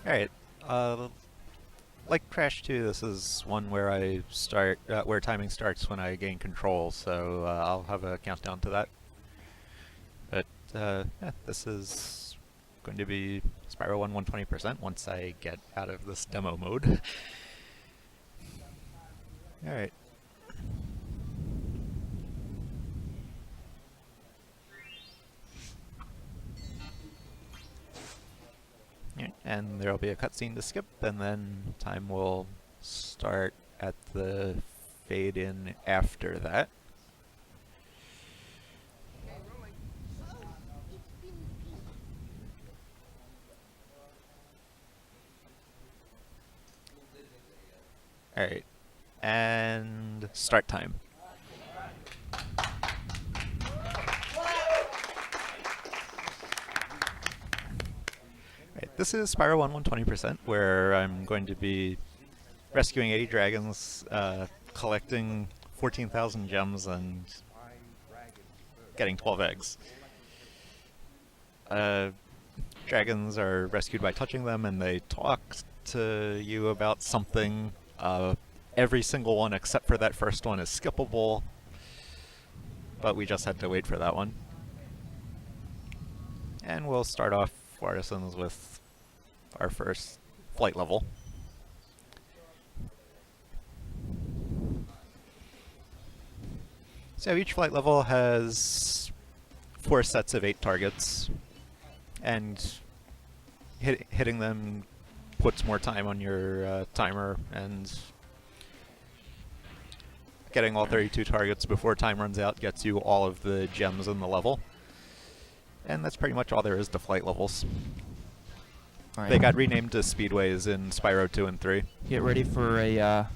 Alright, like Crash 2, this is one where I start, where timing starts when I gain control, so I'll have a countdown to that. But yeah, this is going to be Spyro 1 120% once I get out of this demo mode. Alright. Yeah, and there'll be a cutscene to skip, and then time will start at the fade in after that. Alright, and start time. Right, this is Spyro 1 120%, where I'm going to be rescuing 80 dragons, collecting 14,000 gems, and getting 12 eggs. Dragons are rescued by touching them, and they talk to you about something. Every single one except for that first one is skippable, but we just had to wait for that one. And we'll start off Artisans with our first flight level. So each flight level has 4 sets of 8 targets, and hitting them puts more time on your timer, and getting all 32 targets before time runs out gets you all of the gems in the level. And that's pretty much all there is to flight levels. Right. They got renamed to speedways in Spyro 2 and 3. Get ready for a,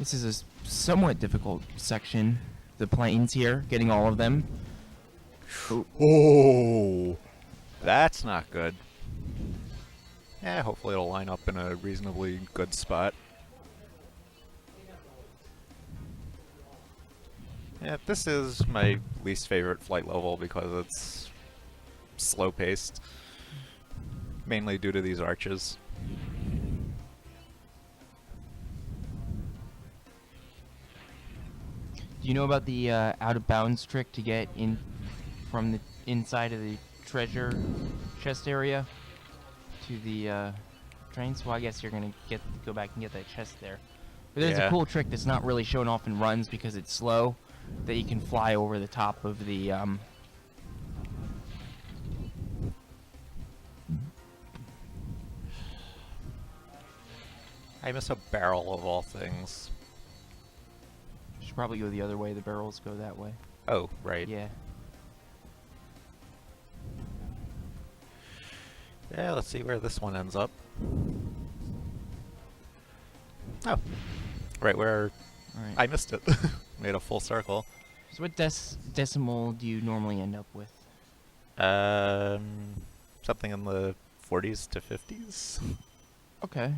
this is a somewhat difficult section. The planes here, getting all of them. Oh, that's not good. Yeah, hopefully it'll line up in a reasonably good spot. Yeah, this is my least favorite flight level because it's slow-paced, mainly due to these arches. Do you know about the out-of-bounds trick to get in from the inside of the treasure chest area to the trains? Well, I guess you're gonna go back and get that chest there. But there's Yeah. a cool trick that's not really shown off in runs because it's slow, that you can fly over the top of the I miss a barrel of all things. should probably go the other way. The barrels go that way. Oh, right. Yeah. Yeah, let's see where this one ends up. Oh, right where All right. I missed it. Made a full circle. So what decimal do you normally end up with? Something in the 40s to 50s. Okay.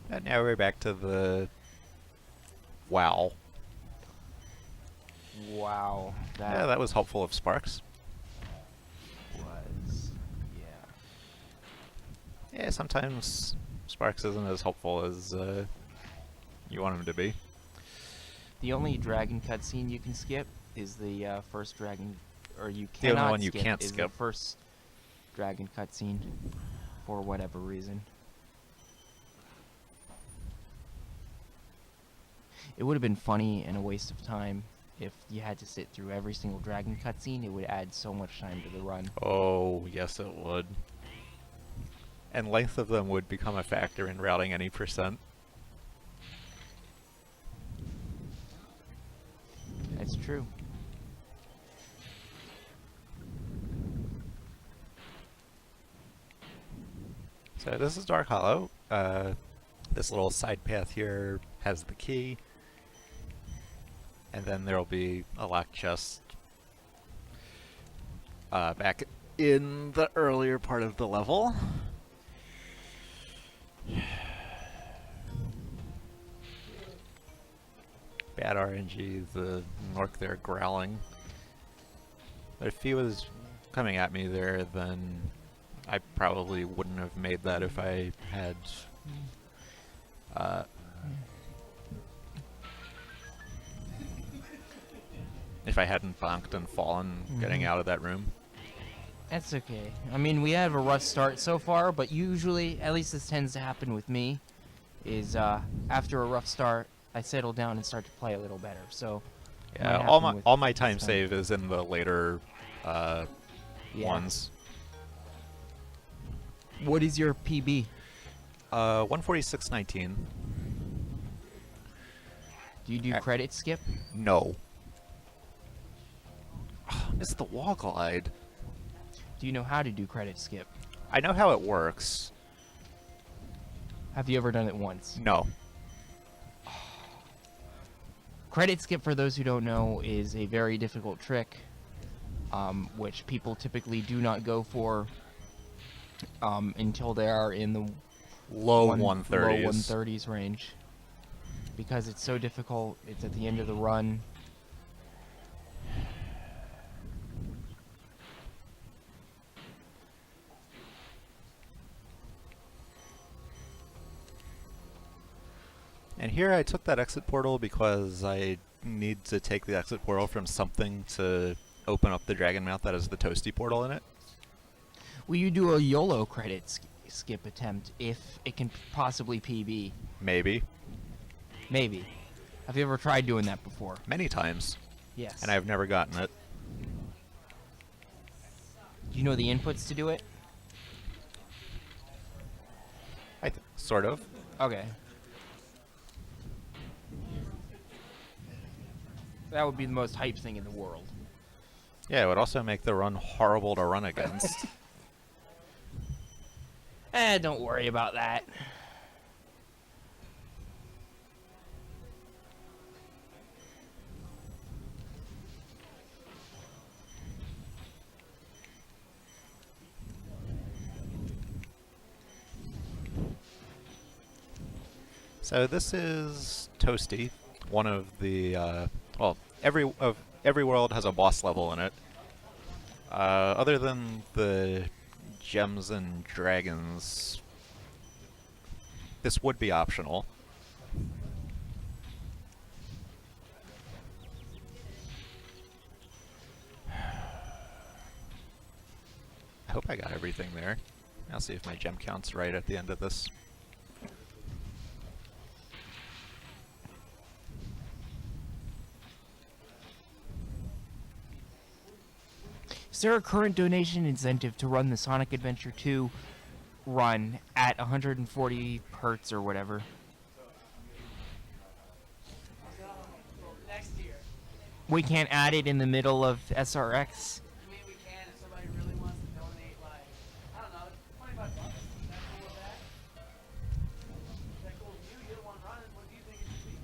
And now we're back to the wow. Wow. Yeah, that was helpful of sparks. was. Yeah. Yeah, sometimes sparks isn't as helpful as you want them to be. The only dragon cutscene you can skip is the first dragon, or you The only cannot one you skip can't is skip. the first dragon cutscene, for whatever reason. It would have been funny and a waste of time if you had to sit through every single dragon cutscene. It would add so much time to the run. Oh, yes it would. And length of them would become a factor in routing any percent. That's true. So this is Dark Hollow. This little side path here has the key. And then there'll be a locked chest back in the earlier part of the level. Bad RNG, the Nork there growling. But if he was coming at me there, then I probably wouldn't have made that if I had uh, if I hadn't bonked and fallen getting out of that room. That's okay. I mean, we have a rough start so far, but usually, at least this tends to happen with me, is after a rough start, I settle down and start to play a little better. So, it might Yeah, happen with all my this time save is in the later Yeah. ones. What is your PB? 146.19. Do you do credit skip? No. It's the wall glide. Do you know how to do credit skip? I know how it works. Have you ever done it once? No. Credit skip, for those who don't know, is a very difficult trick, which people typically do not go for until they are in the Low low 130s. 130s range. Because it's so difficult, it's at the end of the run. And here I took that exit portal because I need to take the exit portal from something to open up the dragon mouth that has the toasty portal in it. Will you do a YOLO credit skip attempt if it can possibly PB? Maybe. Maybe. Have you ever tried doing that before? Many times. Yes. And I've never gotten it. Do you know the inputs to do it? Sort of. Okay. That would be the most hype thing in the world. Yeah, it would also make the run horrible to run against. Don't worry about that. So this is Toasty, one of the well, every world has a boss level in it. Other than the gems and dragons, this would be optional. I hope I got everything there. I'll see if my gem count's right at the end of this. Is there a current donation incentive to run the Sonic Adventure 2 run at 140 hertz or whatever? We can't add it in the middle of SRX. I mean, we can if somebody really wants to donate, like, I don't know, $25. Is that cool with that? Is that cool with you? You're the one running. What do you think it should be?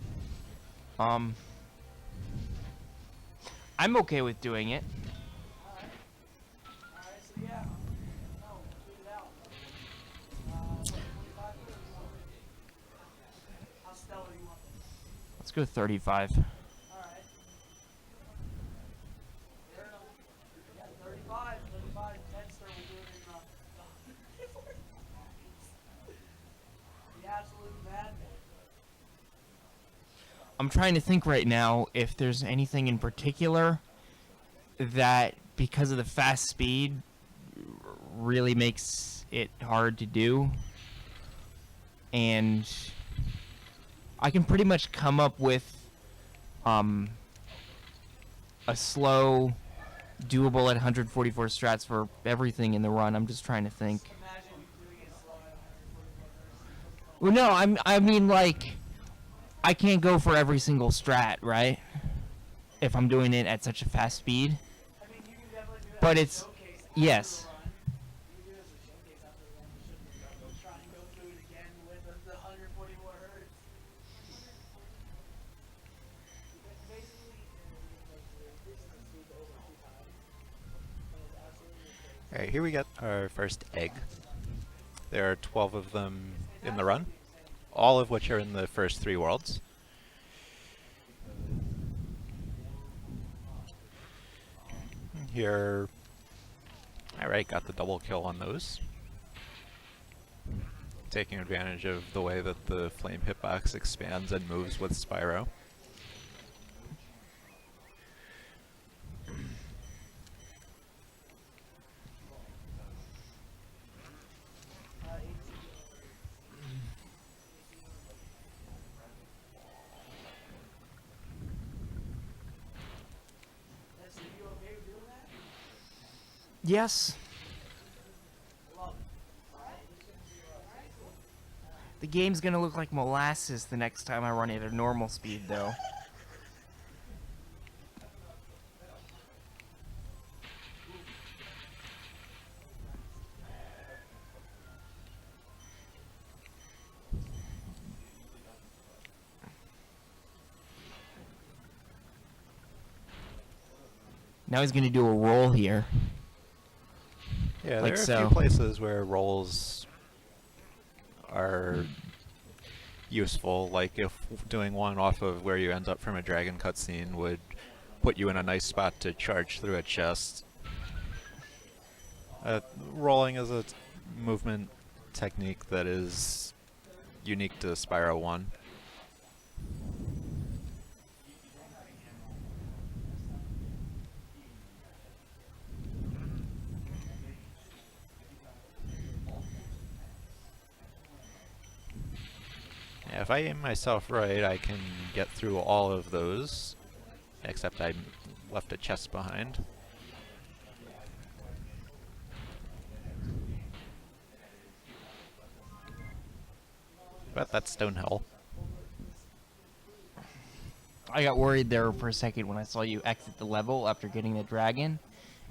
I'm okay with doing it. Alright, so yeah. No, tweet it out. 25 How stellar you want this? Let's go 35. Alright. Fair enough. Yeah, 35, 10 star, we'll do it in the absolute madman. I'm trying to think right now if there's anything in particular that, because of the fast speed, really makes it hard to do. And I can pretty much come up with a slow, doable at 144 strats for everything in the run. I'm just trying to think. Imagine doing it slow at 144 hertz. Well, no, I mean, like, I can't go for every single strat, right? If I'm doing it at such a fast speed. I mean, you can definitely do that. But as a it's, showcase yes. after the run. You can do it as a showcase after the run. You shouldn't go try and go through it again with the 144 hertz. Basically, increasing the speed over 2 times. And it's absolutely crazy. Alright, here we get our first egg. There are 12 of them in the run, all of which are in the first 3 worlds. Here, alright, got the double kill on those. taking advantage of the way that the flame hitbox expands and moves with Spyro. Leslie, you okay with doing that? Yes. The game's gonna look like molasses the next time I run it at normal speed, though. Now he's gonna do a roll here. Yeah, Like there are so. a few places where rolls are useful, like if doing one off of where you end up from a dragon cutscene would put you in a nice spot to charge through a chest. Rolling is a movement technique that is unique to Spyro 1. Yeah, if I aim myself right, I can get through all of those, except I left a chest behind. But that's Stonehell. I got worried there for a second when I saw you exit the level after getting the dragon,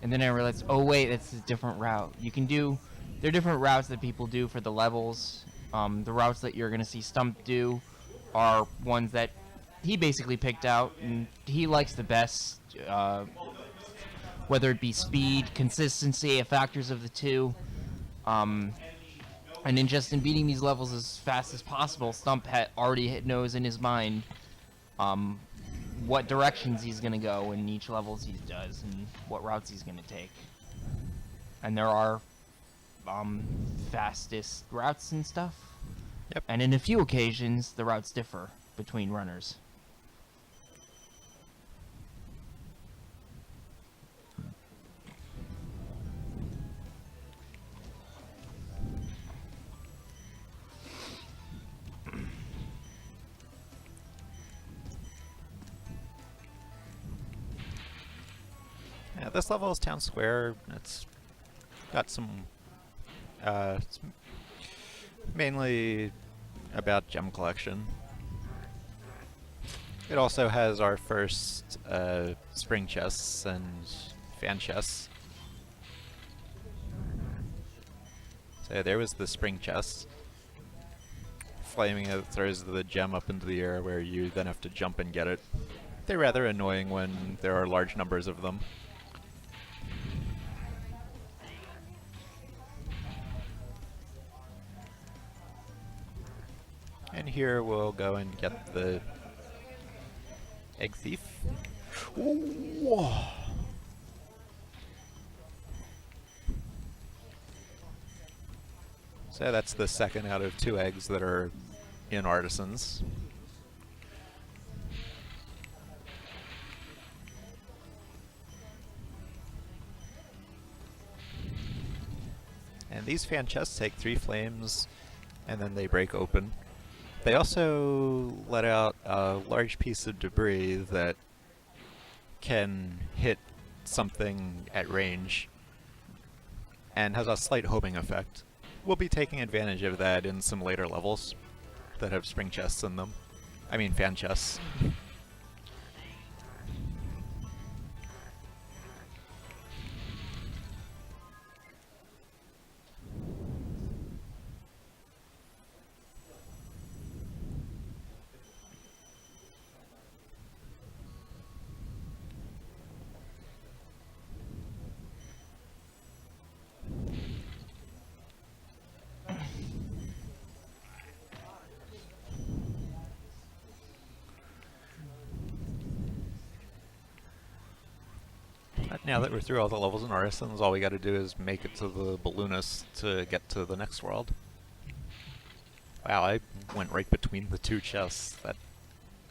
and then I realized, oh wait, that's a different route. There are different routes that people do for the levels. The routes that you're gonna see Stump do are ones that he basically picked out, and he likes the best, whether it be speed, consistency, factors of the two. And in beating these levels as fast as possible, Stump already knows in his mind what directions he's going to go in each levels he does and what routes he's going to take. And there are fastest routes and stuff. Yep. And in a few occasions, the routes differ between runners. Yeah, this level is town square. It's got some. It's mainly about gem collection. It also has our first spring chests and fan chests. So there was the spring chest. Flaming it throws the gem up into the air where you then have to jump and get it. They're rather annoying when there are large numbers of them. And here we'll go and get the egg thief. Ooh. So that's the second out of 2 eggs that are in Artisans. And these fan chests take 3 flames and then they break open. They also let out a large piece of debris that can hit something at range and has a slight homing effect. We'll be taking advantage of that in some later levels that have spring chests in them. I mean fan chests. Now that we're through all the levels in Artisans, all we gotta do is make it to the balloonist to get to the next world. Wow, I went right between the two chests. That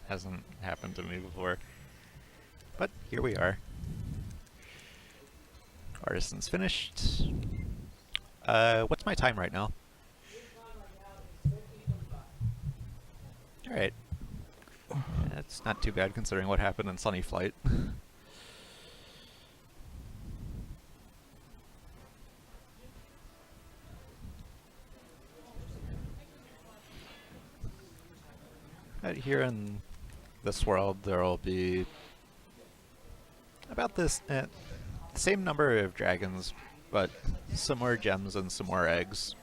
hasn't happened to me before. But here we are. Artisan's finished. What's my time right now? Alright. That's not too bad considering what happened in Sunny Flight. Out here in this world, there will be about this same number of dragons, but some more gems and some more eggs.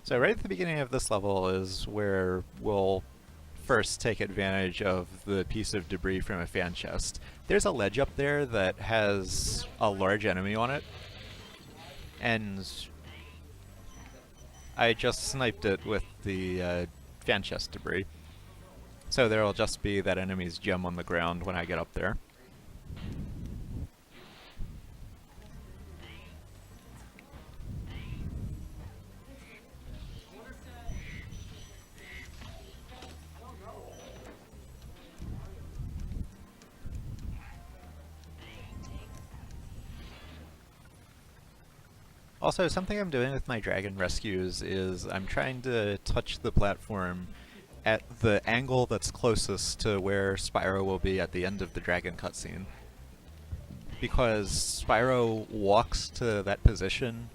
So right at the beginning of this level is where we'll first take advantage of the piece of debris from a fan chest. There's a ledge up there that has a large enemy on it, and I just sniped it with the fan chest debris. So there'll just be that enemy's gem on the ground when I get up there. Also, something I'm doing with my dragon rescues is I'm trying to touch the platform at the angle that's closest to where Spyro will be at the end of the dragon cutscene. Because Spyro walks to that position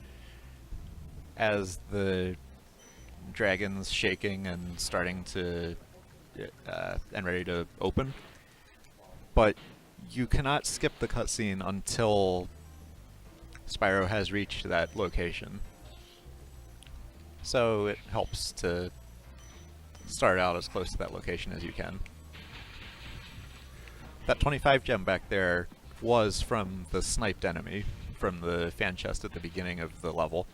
as the dragon's shaking and starting to and ready to open. But you cannot skip the cutscene until Spyro has reached that location. So it helps to start out as close to that location as you can. That 25 gem back there was from the sniped enemy from the fan chest at the beginning of the level.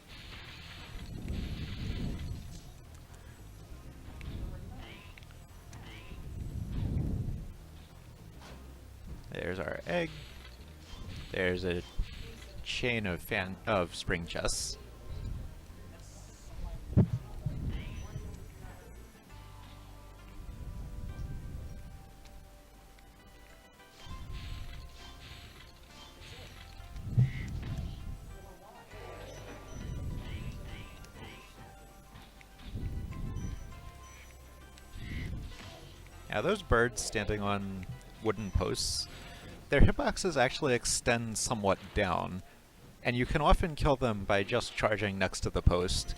There's our egg. There's a chain of spring chests. Now those birds standing on wooden posts, their hitboxes actually extend somewhat down, and you can often kill them by just charging next to the post.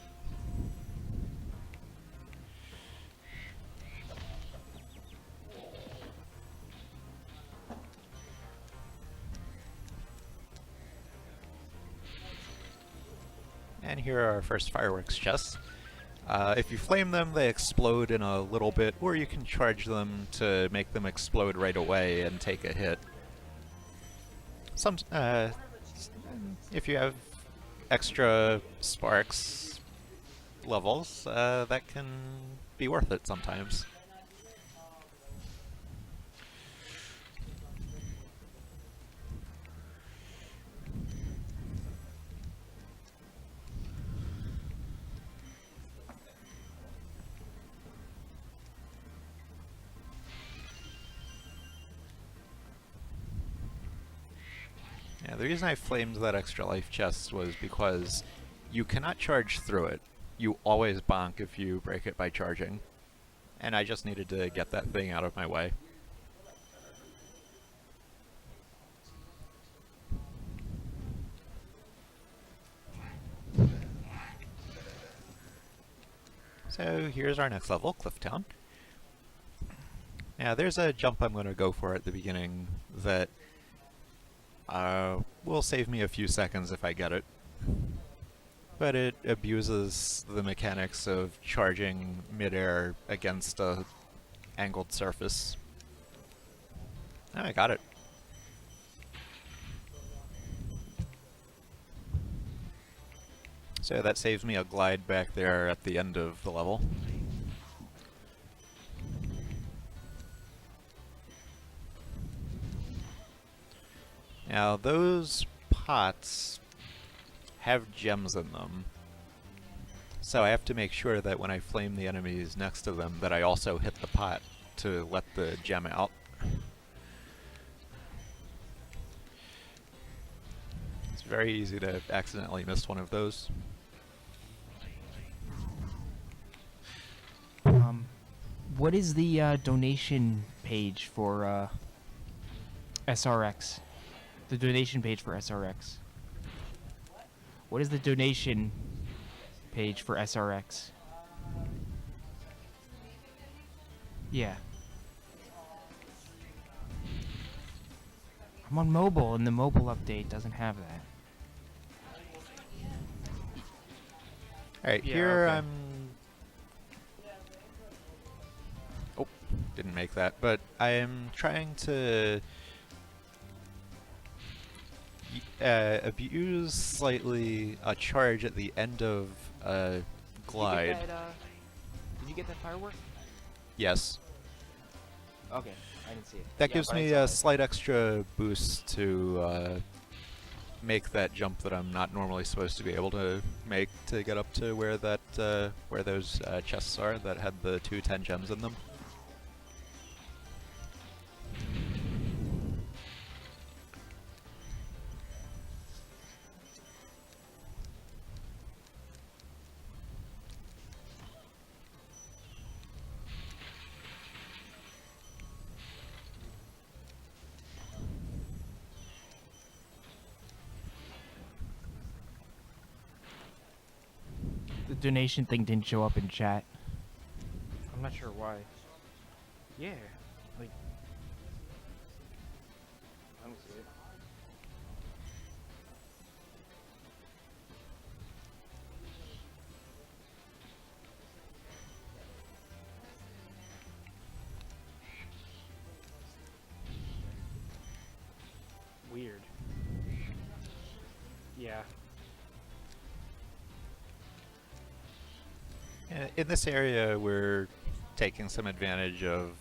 And here are our first fireworks chests. If you flame them, they explode in a little bit, or you can charge them to make them explode right away and take a hit. If you have extra sparks levels, that can be worth it sometimes. Yeah, the reason I flamed that extra life chest was because you cannot charge through it. You always bonk if you break it by charging. And I just needed to get that thing out of my way. So here's our next level, Clifftown. Now there's a jump I'm going to go for at the beginning that will save me a few seconds if I get it. But it abuses the mechanics of charging midair against a angled surface. Oh, I got it. So that saves me a glide back there at the end of the level. Now, those pots have gems in them. So I have to make sure that when I flame the enemies next to them that I also hit the pot to let the gem out. It's very easy to accidentally miss one of those. What is the donation page for SRX? The donation page for SRX. What is the donation page for SRX? Yeah. I'm on mobile, and the mobile update doesn't have that. Alright, Yeah, here okay. I'm... Oh, didn't make that, but I'm trying to abuse slightly a charge at the end of a glide. Did you get that firework? Yes. Okay, I didn't see it. That Yeah, gives but I me saw a it. slight extra boost to make that jump that I'm not normally supposed to be able to make to get up to where that where those chests are that had the 2 10 gems in them. The donation thing didn't show up in chat. I'm not sure why. Yeah, like I don't see it. Weird. Yeah. In this area, we're taking some advantage of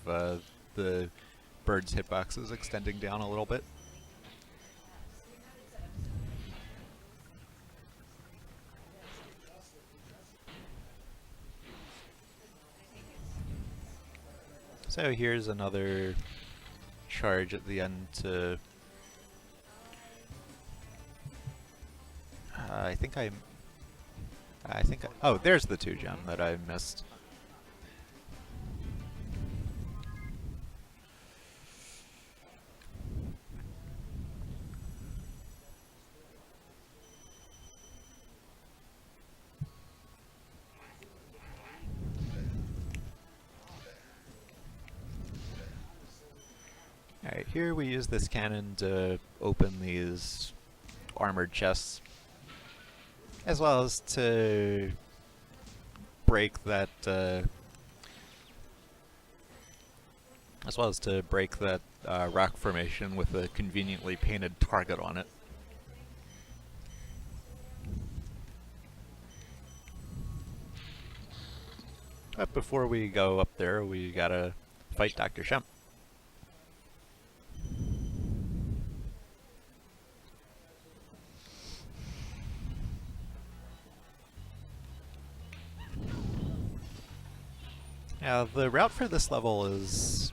the birds' hitboxes extending down a little bit. So here's another charge at the end to... oh, there's the 2 gem that I missed. Alright, here we use this cannon to open these armored chests, as well as to break that rock formation with a conveniently painted target on it. But before we go up there, we gotta fight Dr. Shemp. Now, the route for this level is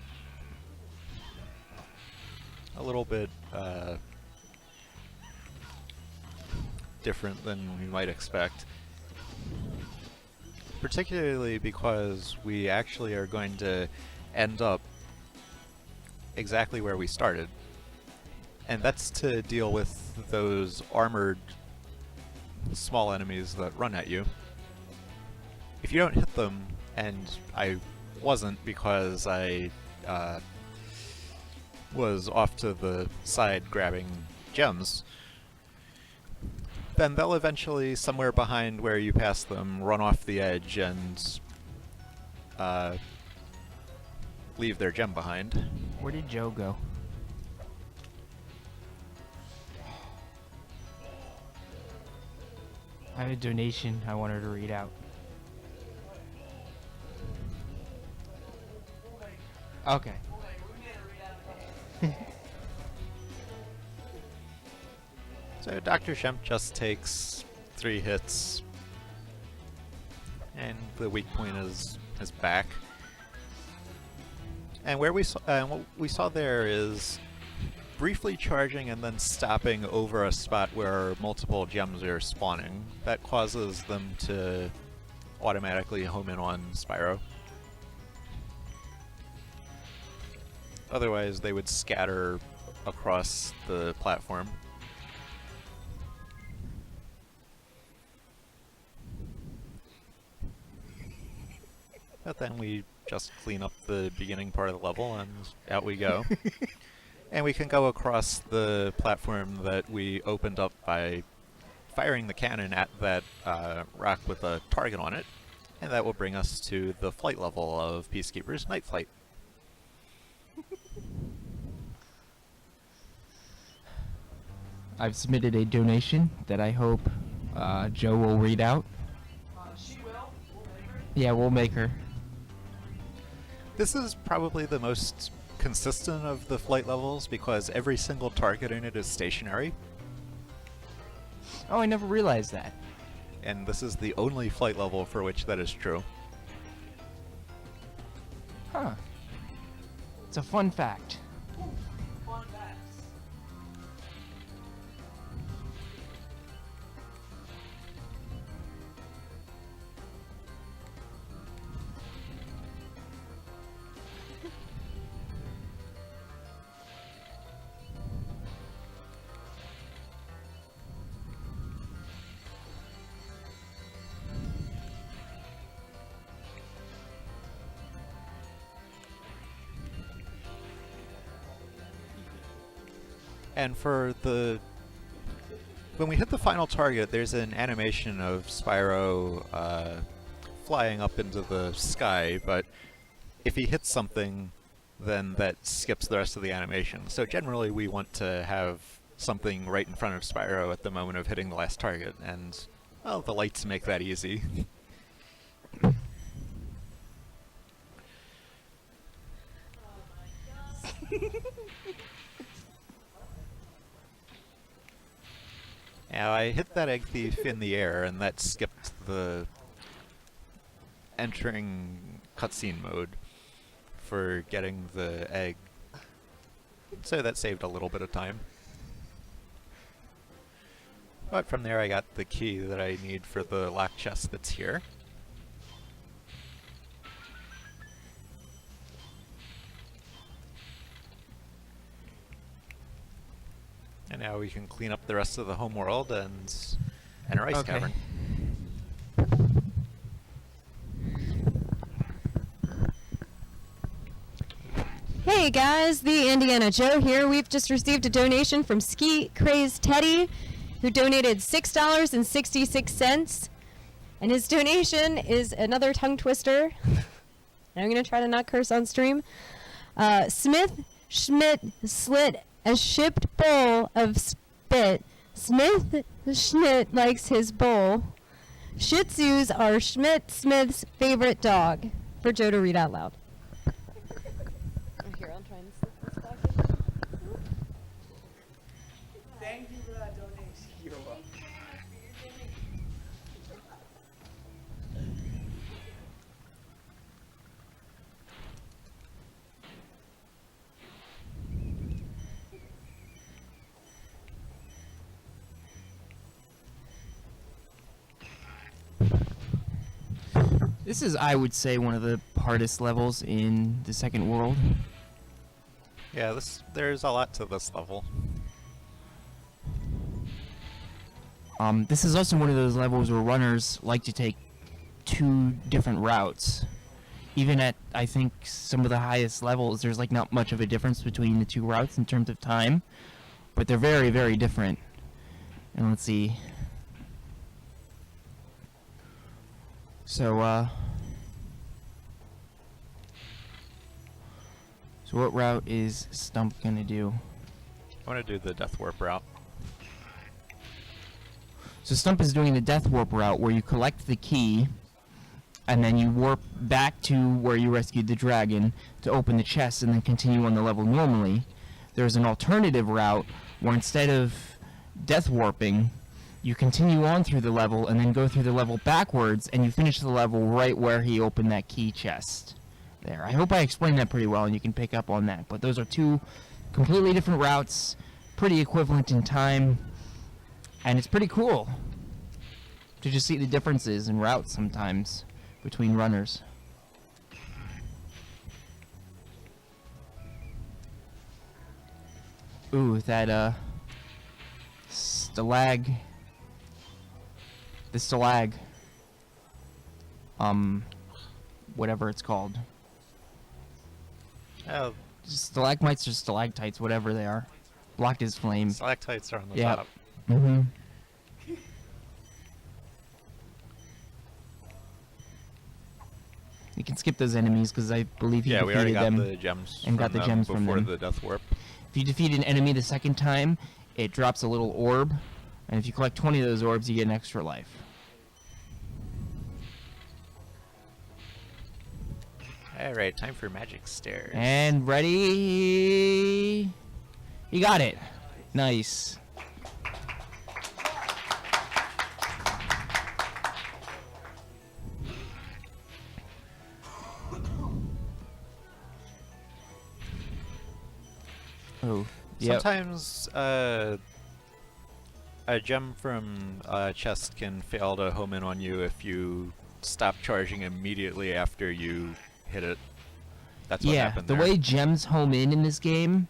a little bit different than we might expect. Particularly because we actually are going to end up exactly where we started. And that's to deal with those armored small enemies that run at you. If you don't hit them, and I wasn't because I was off to the side grabbing gems, then they'll eventually, somewhere behind where you pass them, run off the edge and leave their gem behind. Where did Joe go? I have a donation I want her to read out. Okay. So Dr. Shemp just takes 3 hits, and the weak point is his back. And what we saw there is briefly charging and then stopping over a spot where multiple gems are spawning. That causes them to automatically home in on Spyro. Otherwise, they would scatter across the platform. But then we just clean up the beginning part of the level and out we go. And we can go across the platform that we opened up by firing the cannon at that rock with a target on it. And that will bring us to the flight level of Peacekeeper's Night Flight. I've submitted a donation that I hope Joe will read out. She will. We'll make her. Yeah, we'll make her. This is probably the most consistent of the flight levels because every single target in it is stationary. Oh, I never realized that. And this is the only flight level for which that is true. Huh. It's a fun fact. Fun facts. And for the... when we hit the final target, there's an animation of Spyro flying up into the sky, but if he hits something, then that skips the rest of the animation. So generally we want to have something right in front of Spyro at the moment of hitting the last target, and, well, the lights make that easy. Now, I hit that egg thief in the air, and that skipped the entering cutscene mode for getting the egg. So that saved a little bit of time. But from there I got the key that I need for the lock chest that's here. And now we can clean up the rest of the home world and enter Ice Okay. Cavern. Hey guys, the Indiana Joe here. We've just received a donation from Ski Crazed Teddy, who donated $6.66. And his donation is another tongue twister. I'm going to try to not curse on stream. Smith Schmidt slit a shipped bowl of spit. Smith Schmidt likes his bowl. Shih Tzus are Schmidt Smith's favorite dog. For Joe to read out loud. Here, I'll try and slip this back in. Thank you for that donation. You're welcome. This is, I would say, one of the hardest levels in the second world. Yeah, there's a lot to this level. This is also one of those levels where runners like to take 2 different routes. Even at, I think, some of the highest levels, there's like not much of a difference between the 2 routes in terms of time, but they're very, very different. And let's see. So what route is Stump gonna do? I want to do the Death Warp route. So Stump is doing the Death Warp route where you collect the key and then you warp back to where you rescued the dragon to open the chest and then continue on the level normally. There's an alternative route where instead of death warping, you continue on through the level and then go through the level backwards, and you finish the level right where he opened that key chest. There. I hope I explained that pretty well, and you can pick up on that. But those are two completely different routes, pretty equivalent in time, and it's pretty cool to just see the differences in routes sometimes between runners. Ooh, that stalag. The stalag. Whatever it's called. Oh, Stalagmites or stalactites, whatever they are. Blocked his flame. stalactites are on the Yep. top. Mm-hmm. You can skip those enemies because I believe you Yeah, we already defeated got them. the gems and from got the them gems from before them. the death warp. If you defeat an enemy the second time, it drops a little orb, and if you collect 20 of those orbs, you get an extra life. Alright, time for magic stairs. And ready? You got it. Nice. Oh, yep. Sometimes a gem from a chest can fail to home in on you if you stop charging immediately after you hit it. That's what Yeah, happened the there. way gems home in this game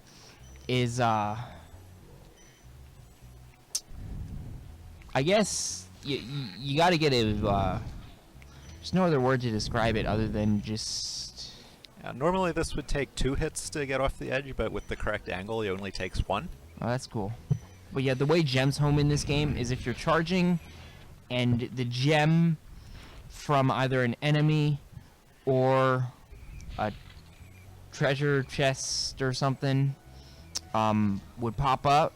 is, I guess you got to get a, there's no other word to describe it other than just, Normally this would take 2 hits to get off the edge, but with the correct angle it only takes 1. oh, that's cool. But yeah, the way gems home in this game is if you're charging and the gem from either an enemy or a treasure chest or something would pop up.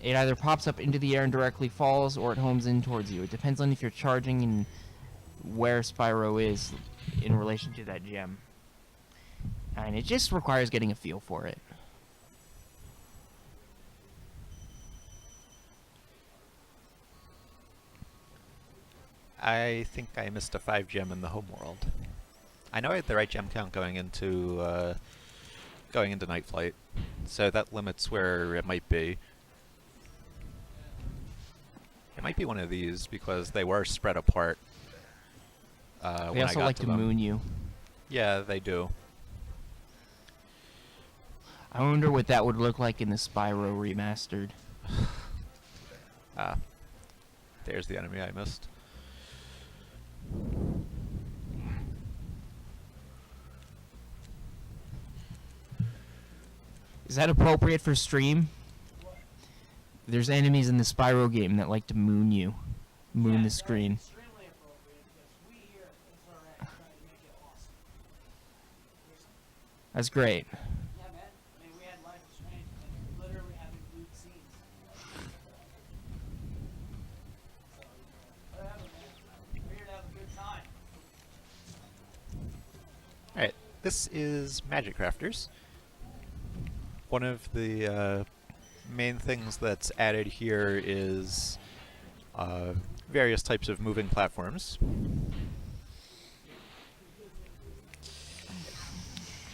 It either pops up into the air and directly falls, or it homes in towards you. It depends on if you're charging and where Spyro is in relation to that gem. And it just requires getting a feel for it. I think I missed a 5 gem in the home world. I know I had the right gem count going into Night Flight, so that limits where it might be. It might be one of these because they were spread apart. They when I also got like to to them. moon you. Yeah, they do. I wonder what that would look like in the Spyro remastered. Ah, there's the enemy I missed. Is that appropriate for stream? There's enemies in the Spyro game that like to moon you. Moon the screen. Extremely appropriate because we here at SRX try to make it awesome. That's great. Yeah, man. I mean, we had Life is Strange and literally having nude scenes. So, whatever, man. We're here to have a good time. Alright, this is Magic Crafters. One of the main things that's added here is various types of moving platforms.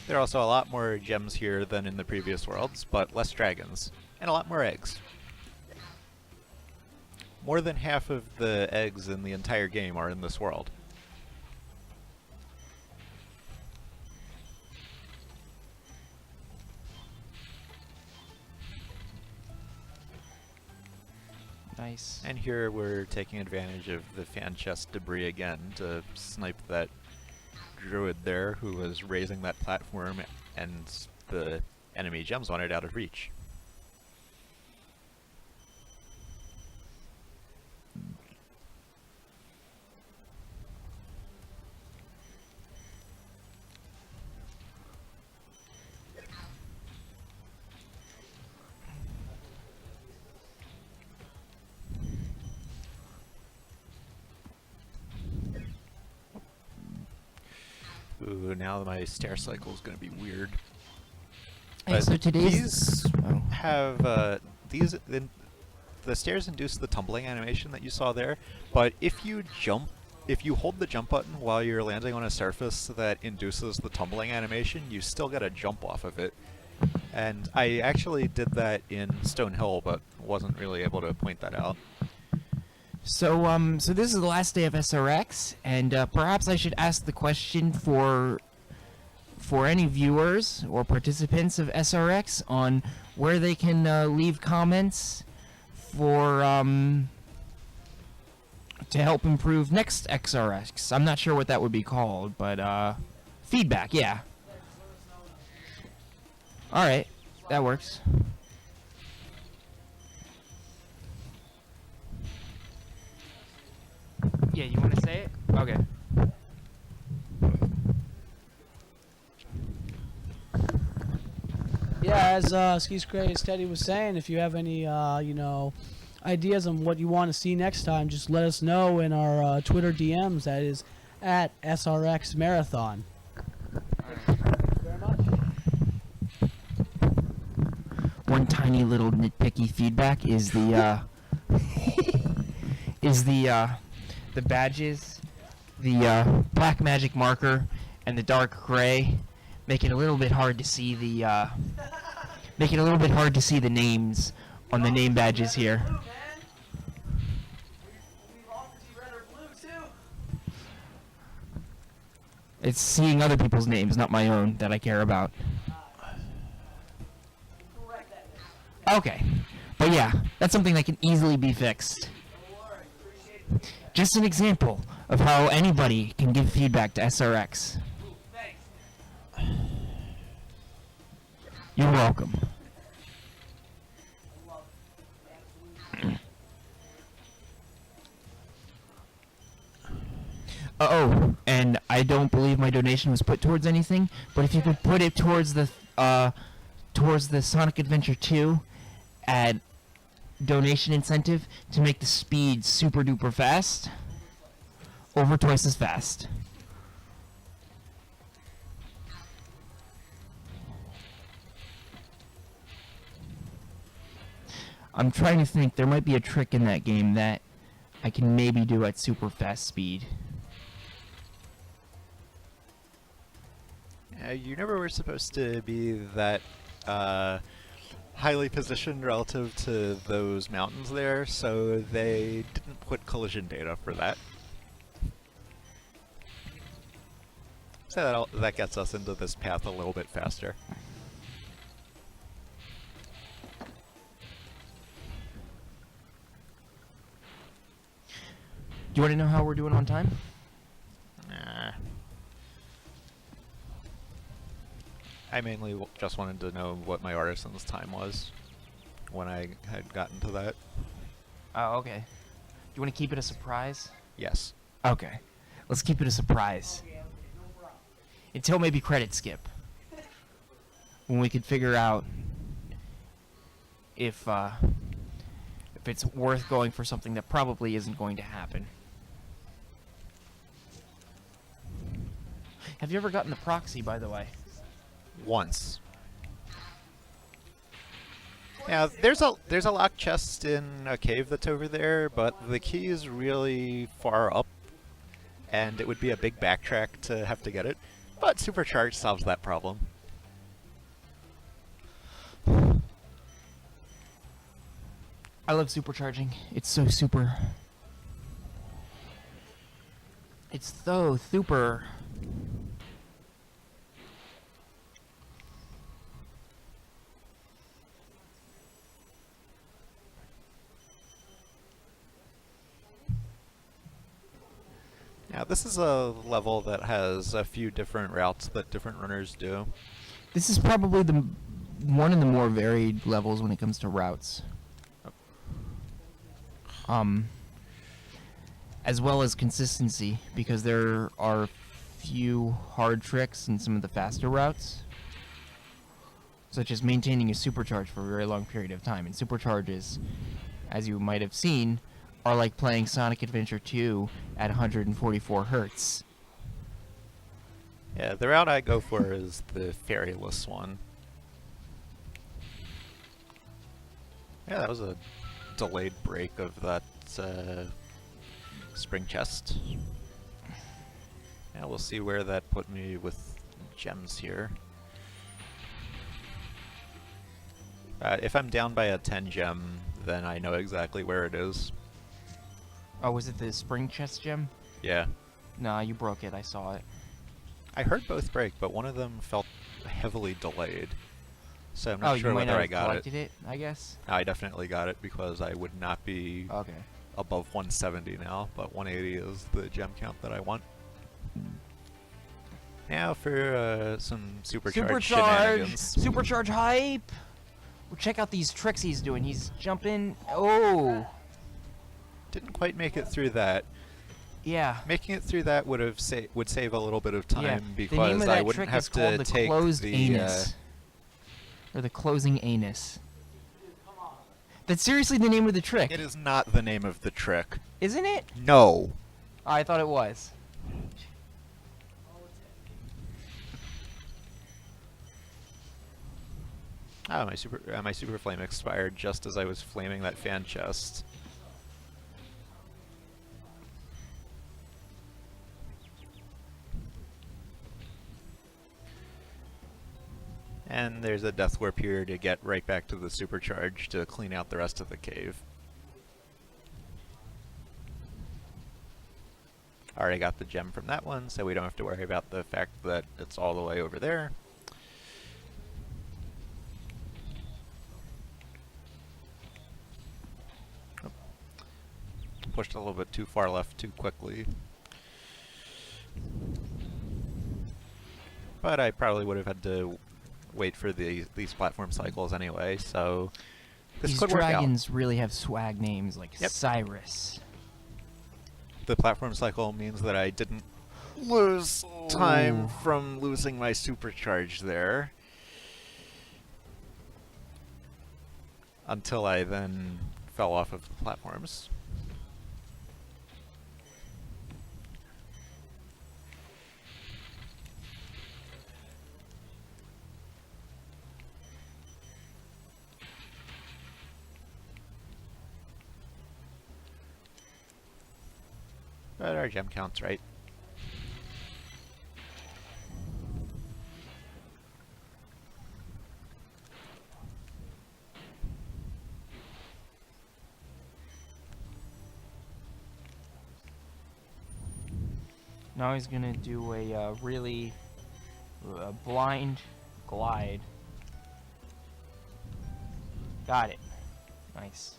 There are also a lot more gems here than in the previous worlds, but less dragons, and a lot more eggs. More than half of the eggs in the entire game are in this world. Nice. And here we're taking advantage of the fan chest debris again to snipe that druid there who was raising that platform and the enemy gems wanted out of reach. Ooh, now my stair cycle is going to be weird. Hey, so today's these have the stairs induce the tumbling animation that you saw there, but if you hold the jump button while you're landing on a surface that induces the tumbling animation, you still get a jump off of it. And I actually did that in Stone Hill, but wasn't really able to point that out. So, so this is the last day of SRX, and perhaps I should ask the question for any viewers or participants of SRX on where they can leave comments for to help improve next XRX. I'm not sure what that would be called, but feedback, yeah. All right, that works. Yeah, you want to say it? Okay. Yeah, as Skis Cray Steady was saying, if you have any, ideas on what you want to see next time, just let us know in our Twitter DMs. That is at SRX Marathon. Thank you very much. One tiny little nitpicky feedback is the the badges, the black magic marker, and the dark gray make it a little bit hard to see the names on the name badges here. It's seeing other people's names, not my own, that I care about. Okay. But yeah, that's something that can easily be fixed. Just an example of how anybody can give feedback to SRX. You're welcome. Oh, and I don't believe my donation was put towards anything, but if you could put it towards the Sonic Adventure 2 at donation incentive to make the speed super duper fast, over twice as fast. I'm trying to think, there might be a trick in that game that I can maybe do at super fast speed. You never were supposed to be that highly positioned relative to those mountains there, so they didn't put collision data for that. So that gets us into this path a little bit faster. Do you want to know how we're doing on time? Nah. I mainly just wanted to know what my artisan's time was when I had gotten to that. Oh, okay. Do you want to keep it a surprise? Yes. Okay. Let's keep it a surprise. Until maybe credit skip. When we could figure out if it's worth going for something that probably isn't going to happen. Have you ever gotten the proxy, by the way? Once. Yeah, there's a locked chest in a cave that's over there, but the key is really far up, and it would be a big backtrack to have to get it. But Supercharge solves that problem. I love supercharging. It's so super. It's so super. Yeah, this is a level that has a few different routes that different runners do. This is probably the one of the more varied levels when it comes to routes. As well as consistency, because there are few hard tricks in some of the faster routes, such as maintaining a supercharge for a very long period of time. And supercharges, as you might have seen, are like playing Sonic Adventure 2 at 144 hertz. Yeah, the route I go for is the ferryless one. Yeah, that was a delayed break of that spring chest. Yeah, we'll see where that put me with gems here. If I'm down by a 10 gem, then I know exactly where it is. Oh, was it the spring chest gem? Yeah. Nah, you broke it. I saw it. I heard both break, but one of them felt heavily delayed. So I'm Oh, not you sure might whether not I have got collected it, I guess. I definitely got it because I would not be Okay. above 170 now, but 180 is the gem count that I want. Now for some supercharged shenanigans. Supercharge hype! Well, check out these tricks he's doing. He's jumping. Oh! Didn't quite make it through that. Yeah. Making it through that would save a little bit of time Yeah. The name because of I that wouldn't trick have is called to the take closed the anus. Or the closing anus. That's seriously the name of the trick, It is not the name of the trick. isn't it? No. I thought it was. Oh, my super flame expired just as I was flaming that fan chest. And there's a death warp here to get right back to the supercharge to clean out the rest of the cave. Already got the gem from that one, so we don't have to worry about the fact that it's all the way over there. Oh. Pushed a little bit too far left too quickly. But I probably would have had to wait for these platform cycles anyway, so this These could work out. dragons really have swag names like Yep. Cyrus. The platform cycle means that I didn't lose time Ooh. from losing my supercharge there. Until I then fell off of the platforms. But our gem count's right. Now he's gonna do a really blind glide. Got it. Nice.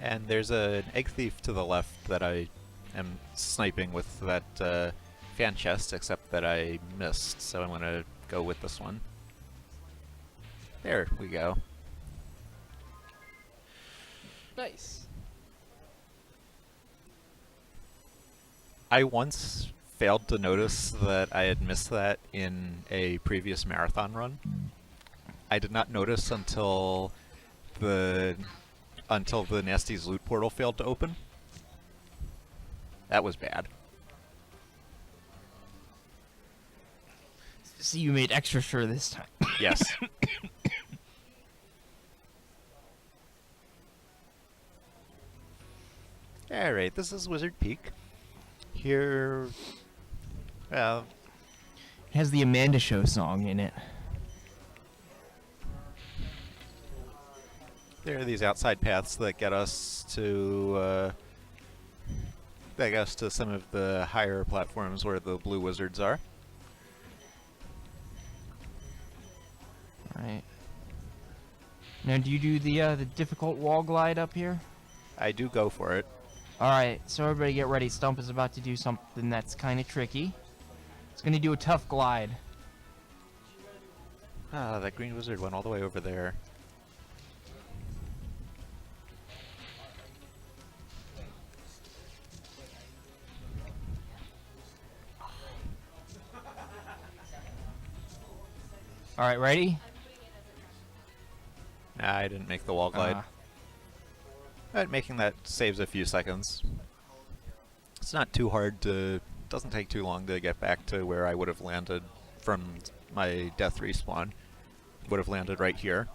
And there's an egg thief to the left that I am sniping with that fan chest, except that I missed, so I'm going to go with this one. There we go. Nice. I once failed to notice that I had missed that in a previous marathon run. I did not notice until the Nasty's loot portal failed to open. That was bad. So you made extra sure this time. Yes. Alright, this is Wizard Peak. Here, well, It has the Amanda Show song in it. there are these outside paths that get us to some of the higher platforms where the blue wizards are. Alright. Now do you do the difficult wall glide up here? I do go for it. Alright, so everybody get ready. Stump is about to do something that's kind of tricky. It's gonna do a tough glide. Ah, that green wizard went all the way over there. Alright, ready? Nah, I didn't make the wall glide. Ah. But making that saves a few seconds. It's not too hard to... doesn't take too long to get back to where I would have landed from my death respawn. would have landed right here.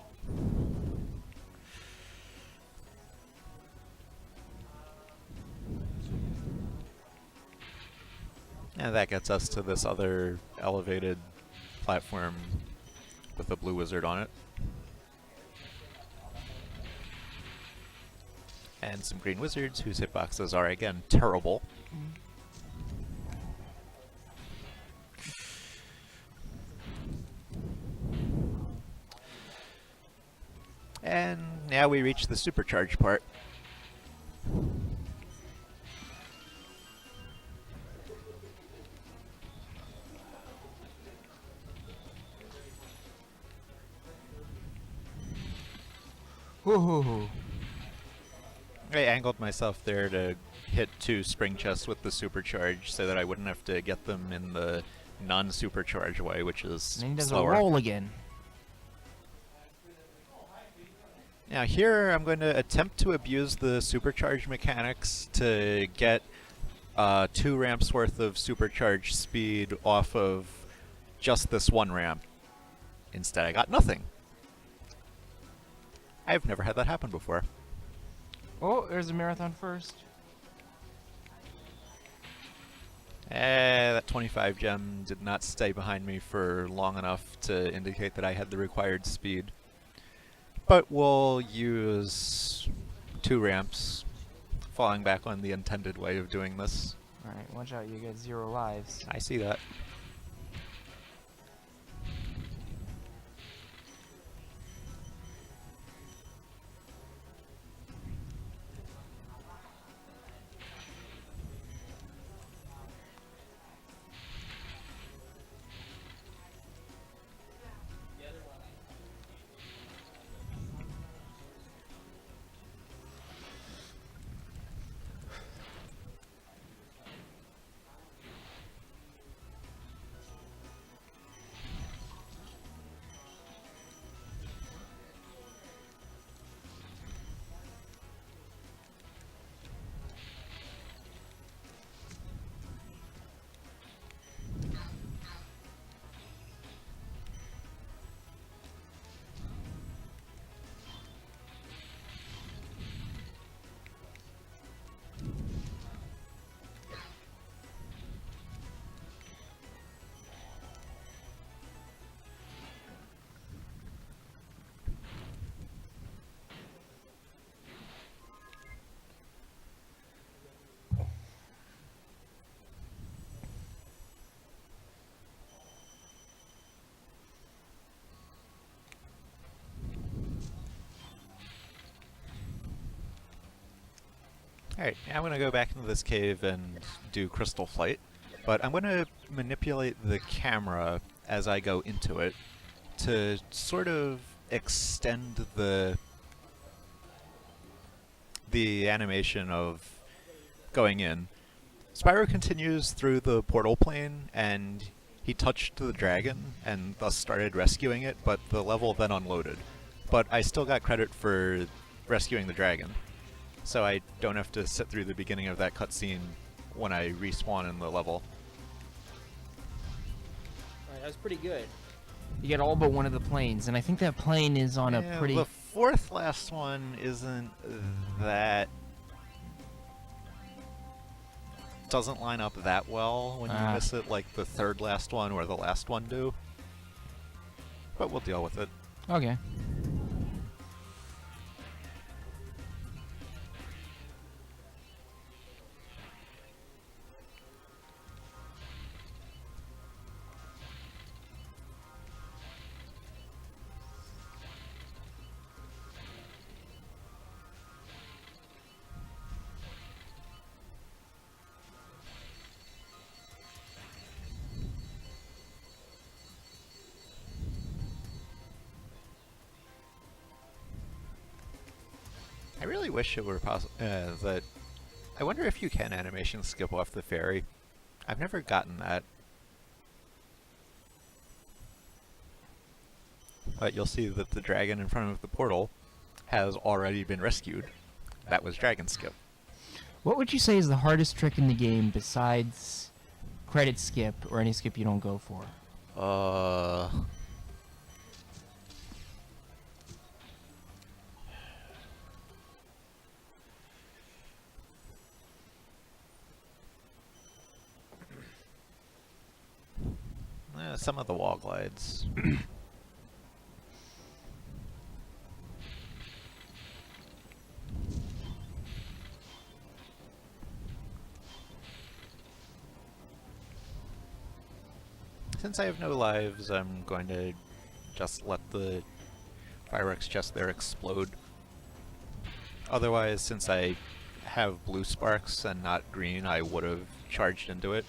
And that gets us to this other elevated platform with a blue wizard on it. And some green wizards whose hitboxes are, again, terrible. And now we reach the supercharge part. Woohoo! I angled myself there to hit 2 spring chests with the supercharge so that I wouldn't have to get them in the non-supercharge way, which is And then he does slower. a roll again. Now here I'm going to attempt to abuse the supercharge mechanics to get 2 ramps worth of supercharge speed off of just this one ramp. Instead I got nothing. I've never had that happen before. Oh, there's a marathon first. That 25 gem did not stay behind me for long enough to indicate that I had the required speed. But we'll use 2 ramps, falling back on the intended way of doing this. Alright, watch out, you got 0 lives. I see that. Alright, now I'm going to go back into this cave and do crystal flight, but I'm going to manipulate the camera as I go into it to sort of extend the animation of going in. Spyro continues through the portal plane, and he touched the dragon and thus started rescuing it, but the level then unloaded. But I still got credit for rescuing the dragon, so I don't have to sit through the beginning of that cutscene when I respawn in the level. Alright, that was pretty good. You get all but one of the planes, and I think that plane is on a pretty... The 4th last one isn't that... doesn't line up that well when you miss it like the 3rd last one or the last one do. But we'll deal with it. Okay. I really wish it were possible that... I wonder if you can animation skip off the ferry. I've never gotten that. But you'll see that the dragon in front of the portal has already been rescued. That was dragon skip. What would you say is the hardest trick in the game besides credit skip or any skip you don't go for? Some of the wall glides. Since I have no lives, I'm going to just let the fireworks just there explode. Otherwise, since I have blue sparks and not green, I would have charged into it.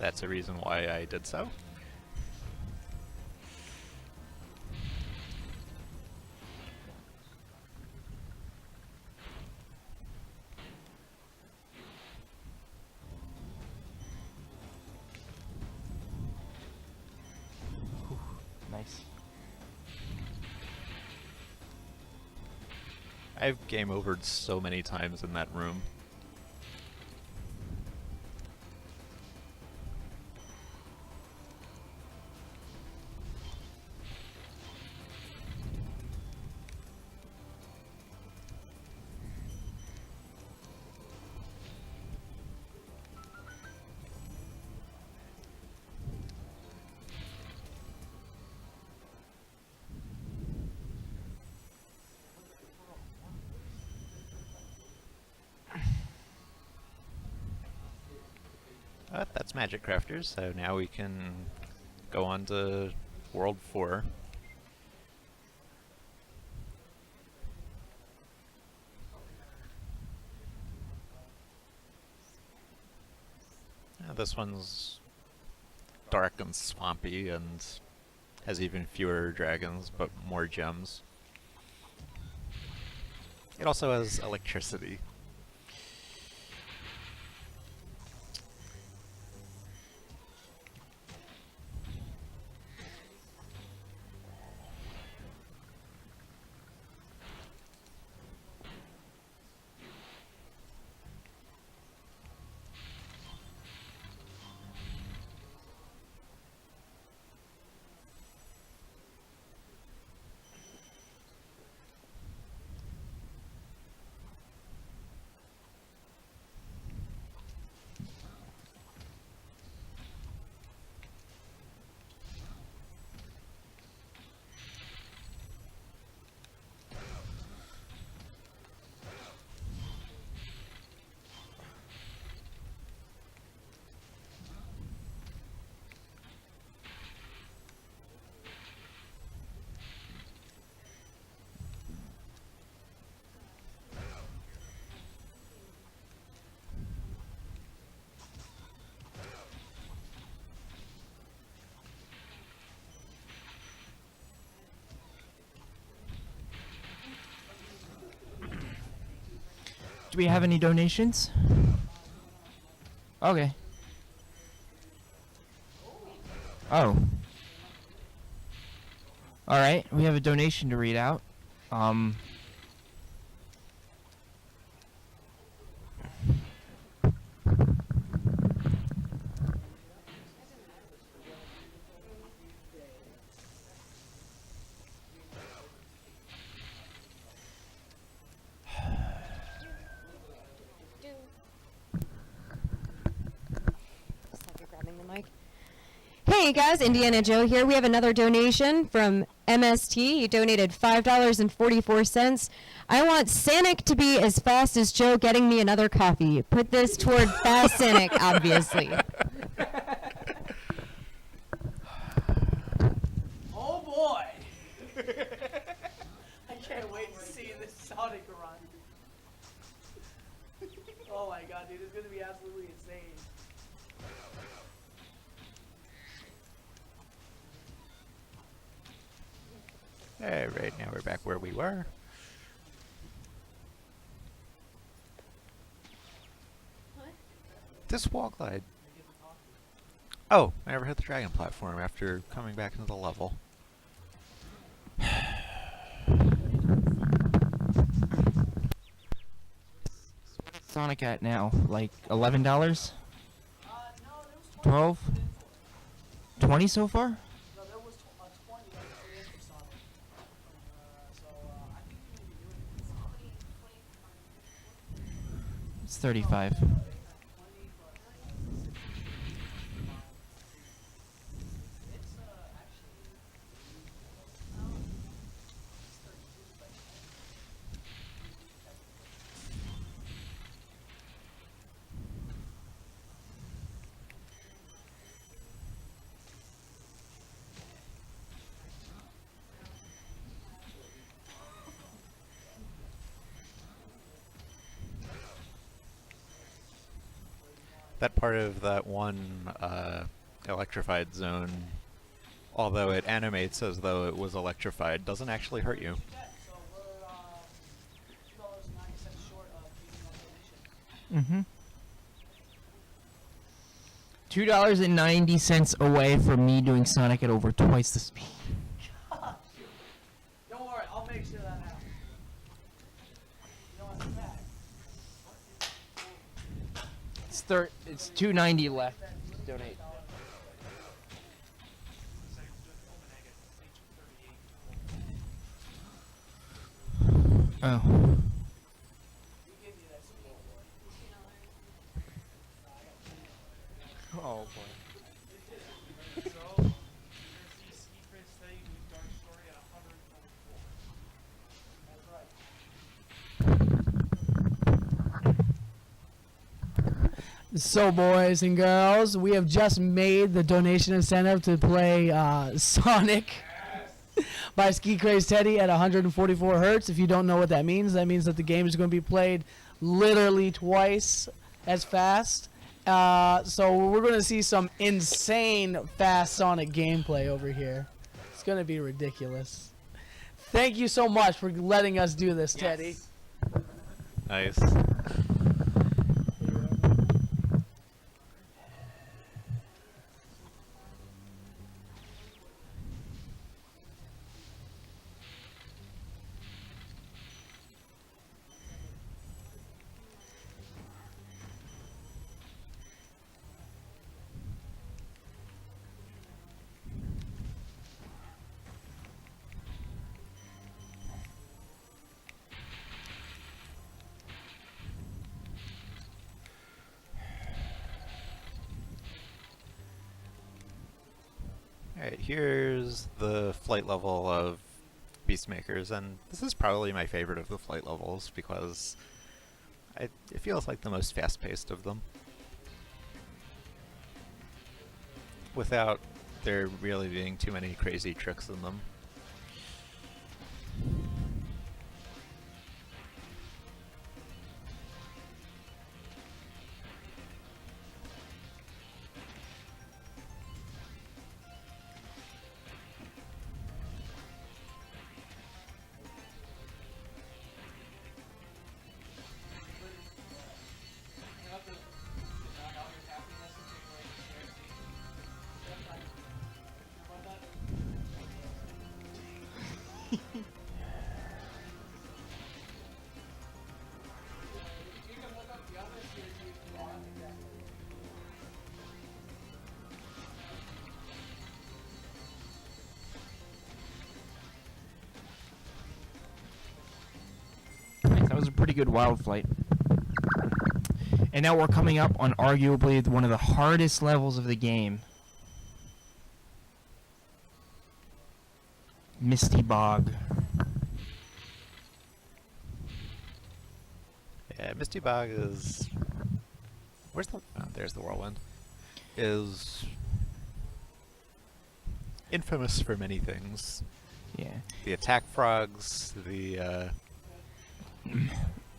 That's a reason why I did so. Nice. I've game overed so many times in that room. That's Magic Crafters, so now we can go on to World 4. This one's dark and swampy and has even fewer dragons, but more gems. It also has electricity. Do we have any donations? Okay. Oh. Alright, we have a donation to read out. Hey guys, Indiana Joe here. We have another donation from MST. He donated $5.44. I want Sanic to be as fast as Joe getting me another coffee. Put this toward fast Sanic, obviously. Oh boy! I can't wait to see this Sonic run. Oh my god, dude, it's gonna be absolutely insane. Alright, now we're back where we were. What? This wall glide. Oh, I never hit the dragon platform after coming back into the level. Sonic at now? Like $11? No, there was 12? 20 so far? It's 35. That part of that one electrified zone, although it animates as though it was electrified, doesn't actually hurt you. So we're $2.90 short of beating our donation. $2.90 away from me doing Sonic at over twice the speed. Don't worry, I'll make sure that happens. You know what's back? It's $2.90 left to donate. Oh. Oh boy. So, boys and girls, we have just made the donation incentive to play Sonic by Ski Craze Teddy at 144 hertz. If you don't know what that means that the game is going to be played literally twice as fast. So we're going to see some insane fast Sonic gameplay over here. It's going to be ridiculous. Thank you so much for letting us do this, Teddy. Nice. Alright, here's the flight level of Beastmakers, and this is probably my favorite of the flight levels because it feels like the most fast-paced of them. Without there really being too many crazy tricks in them. That was a pretty good wild flight. And now we're coming up on arguably one of the hardest levels of the game. Misty Bog. Yeah, Misty Bog is... Where's the... Oh, there's the whirlwind. Is... infamous for many things. Yeah. The attack frogs, the...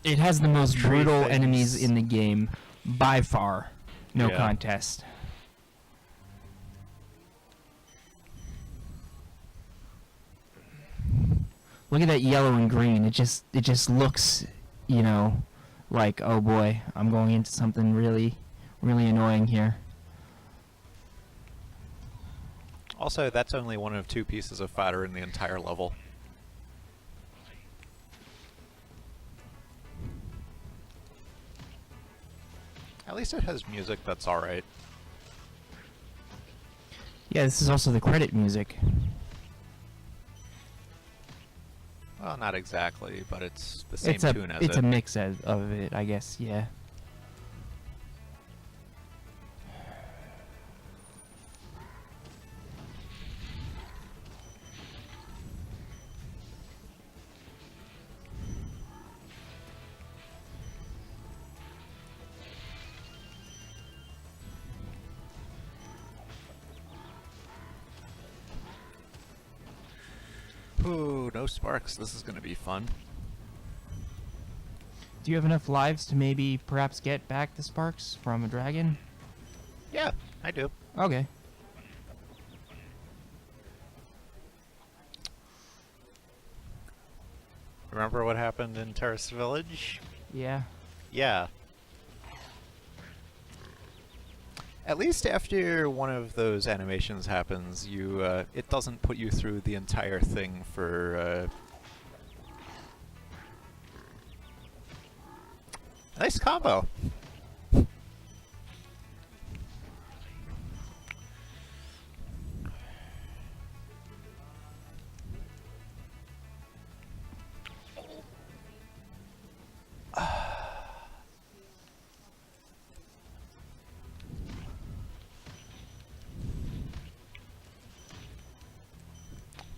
It has the most Tree brutal things. enemies in the game, by far. No Yeah. contest. Look at that yellow and green. It just looks, you know, like, oh boy, I'm going into something really, really annoying here. Also, that's only one of two pieces of fodder in the entire level. At least it has music that's alright. Yeah, this is also the credit music. Well, not exactly, but it's the same It's a tune as it's it. a mix of it, I guess. Yeah. Ooh, no sparks. This is gonna be fun. Do you have enough lives to maybe perhaps get back the sparks from a dragon? Yeah, I do. Okay. Remember what happened in Terrace Village? Yeah. Yeah. At least after one of those animations happens, you it doesn't put you through the entire thing for nice combo.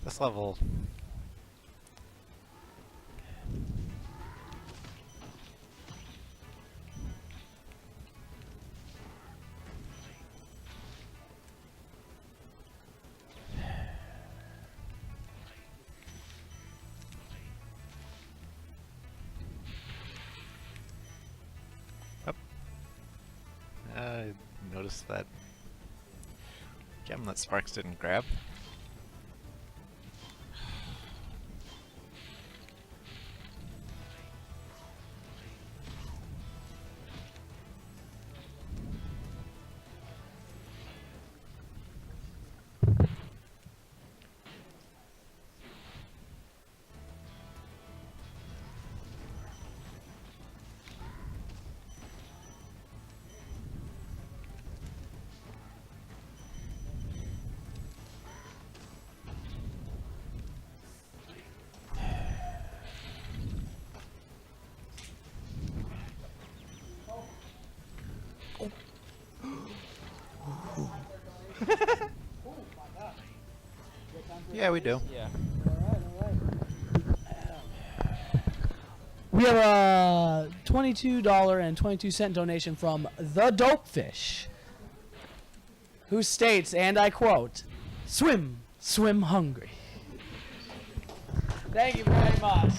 This level. Oh. I noticed that gem that Sparks didn't grab. Yeah, we do. Yeah. We have a $22.22 donation from The Dopefish, who states, and I quote, "Swim, swim hungry." Thank you very much.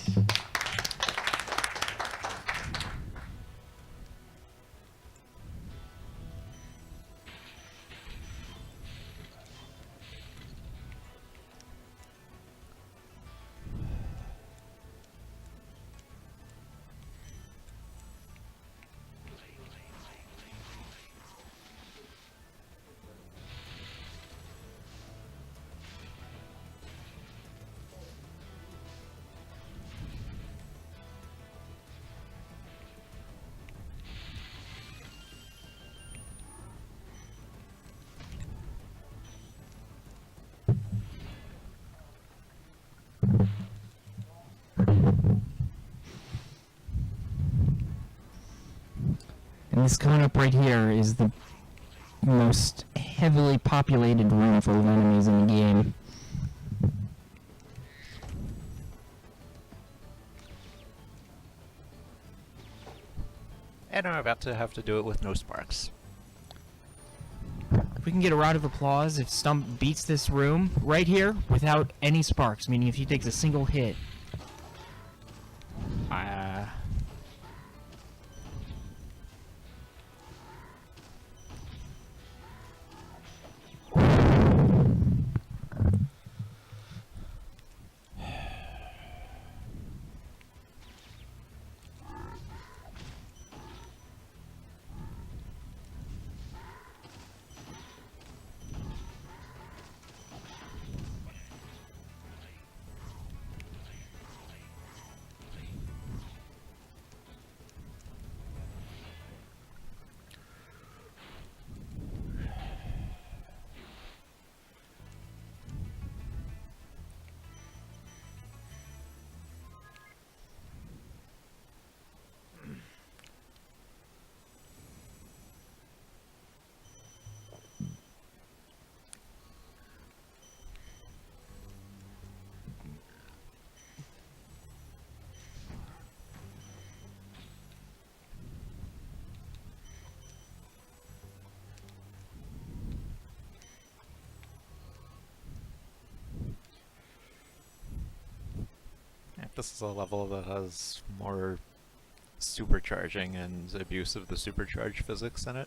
And this coming up right here is the most heavily populated room full of enemies in the game. And I'm about to have to do it with no sparks. If we can get a round of applause if Stump beats this room right here without any sparks, meaning if he takes a single hit. this is a level that has more supercharging and abuse of the supercharge physics in it.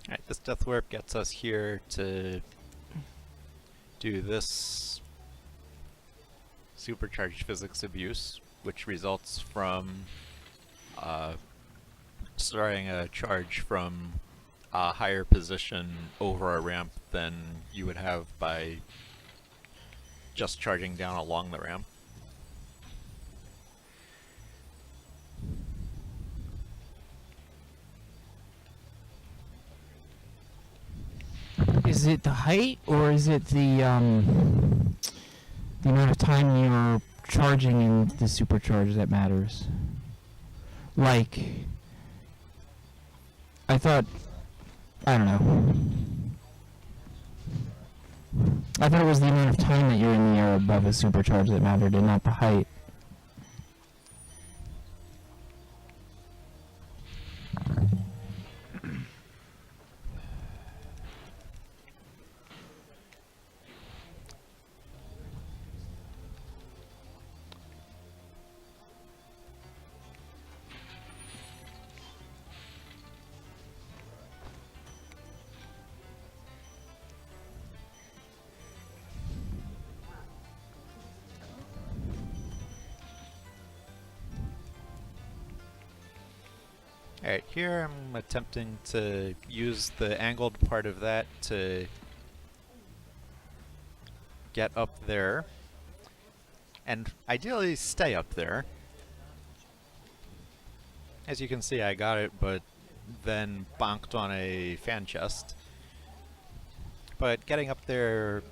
Alright, this death warp gets us here to do this supercharged physics abuse, which results from starting a charge from a higher position over a ramp than you would have by just charging down along the ramp. Is it the height, or is it the amount of time you're charging in the supercharge that matters? Like, I thought, I don't know. I thought it was the amount of time that you're in the air above a supercharge that mattered, and not the height. Alright, here I'm attempting to use the angled part of that to get up there, and ideally stay up there. As you can see, I got it, but then bonked on a fan chest. But getting up there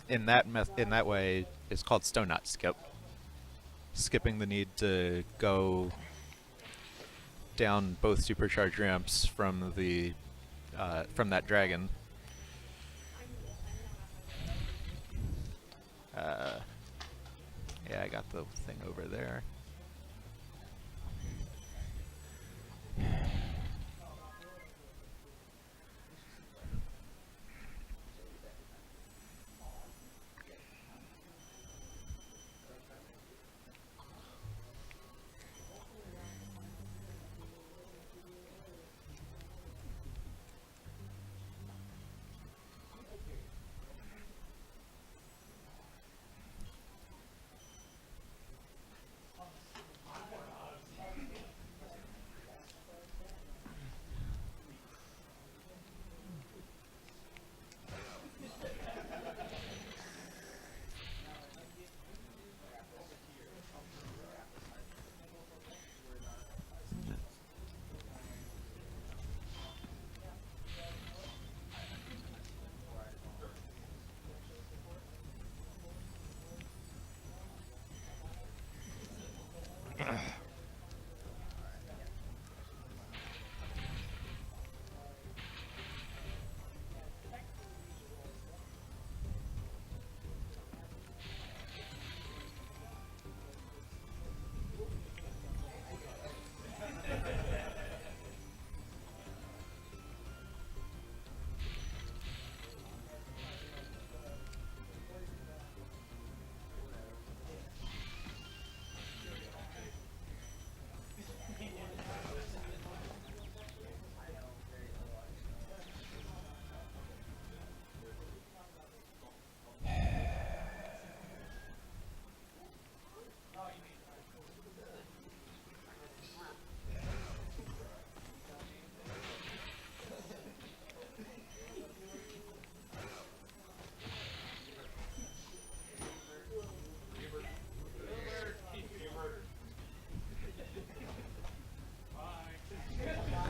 in that way is called stone knot skip. Skipping the need to go down both supercharged ramps from the from that dragon. Yeah, I got the thing over there.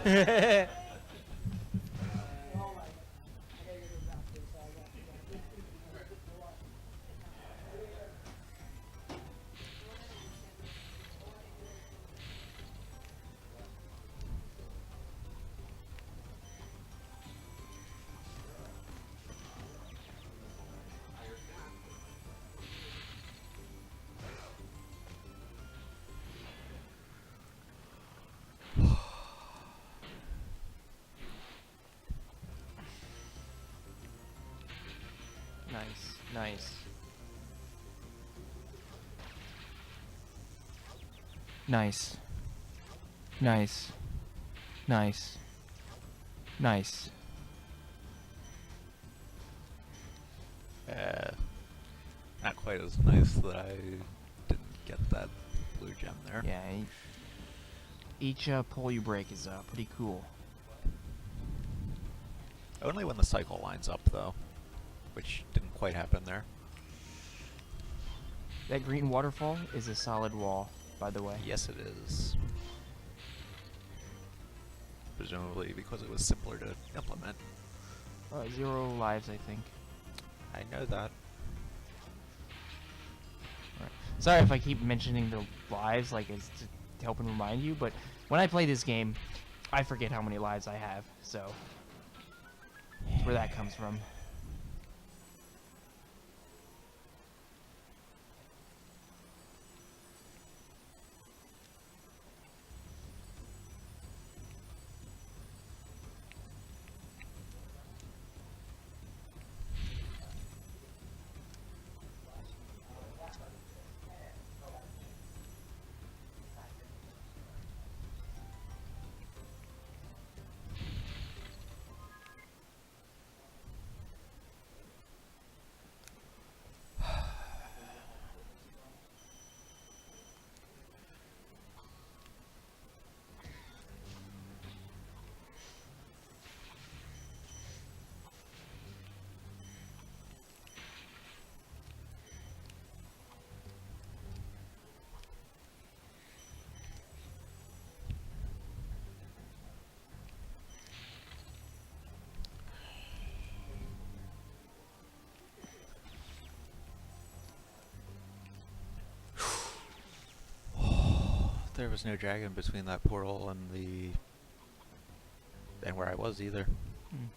Nice, nice. Nice. Nice. Nice. Nice. Not quite as nice that I didn't get that blue gem there. Yeah, each pull you break is pretty cool. Only when the cycle lines up, though, which didn't quite happen there. That green waterfall is a solid wall, by the way. Yes, it is. Presumably because it was simpler to implement. 0 lives, I think. I know that. Right. Sorry if I keep mentioning the lives, like it's to help and remind you, but when I play this game, I forget how many lives I have, so that's where that comes from. There was no dragon between that portal and where I was either. Mm.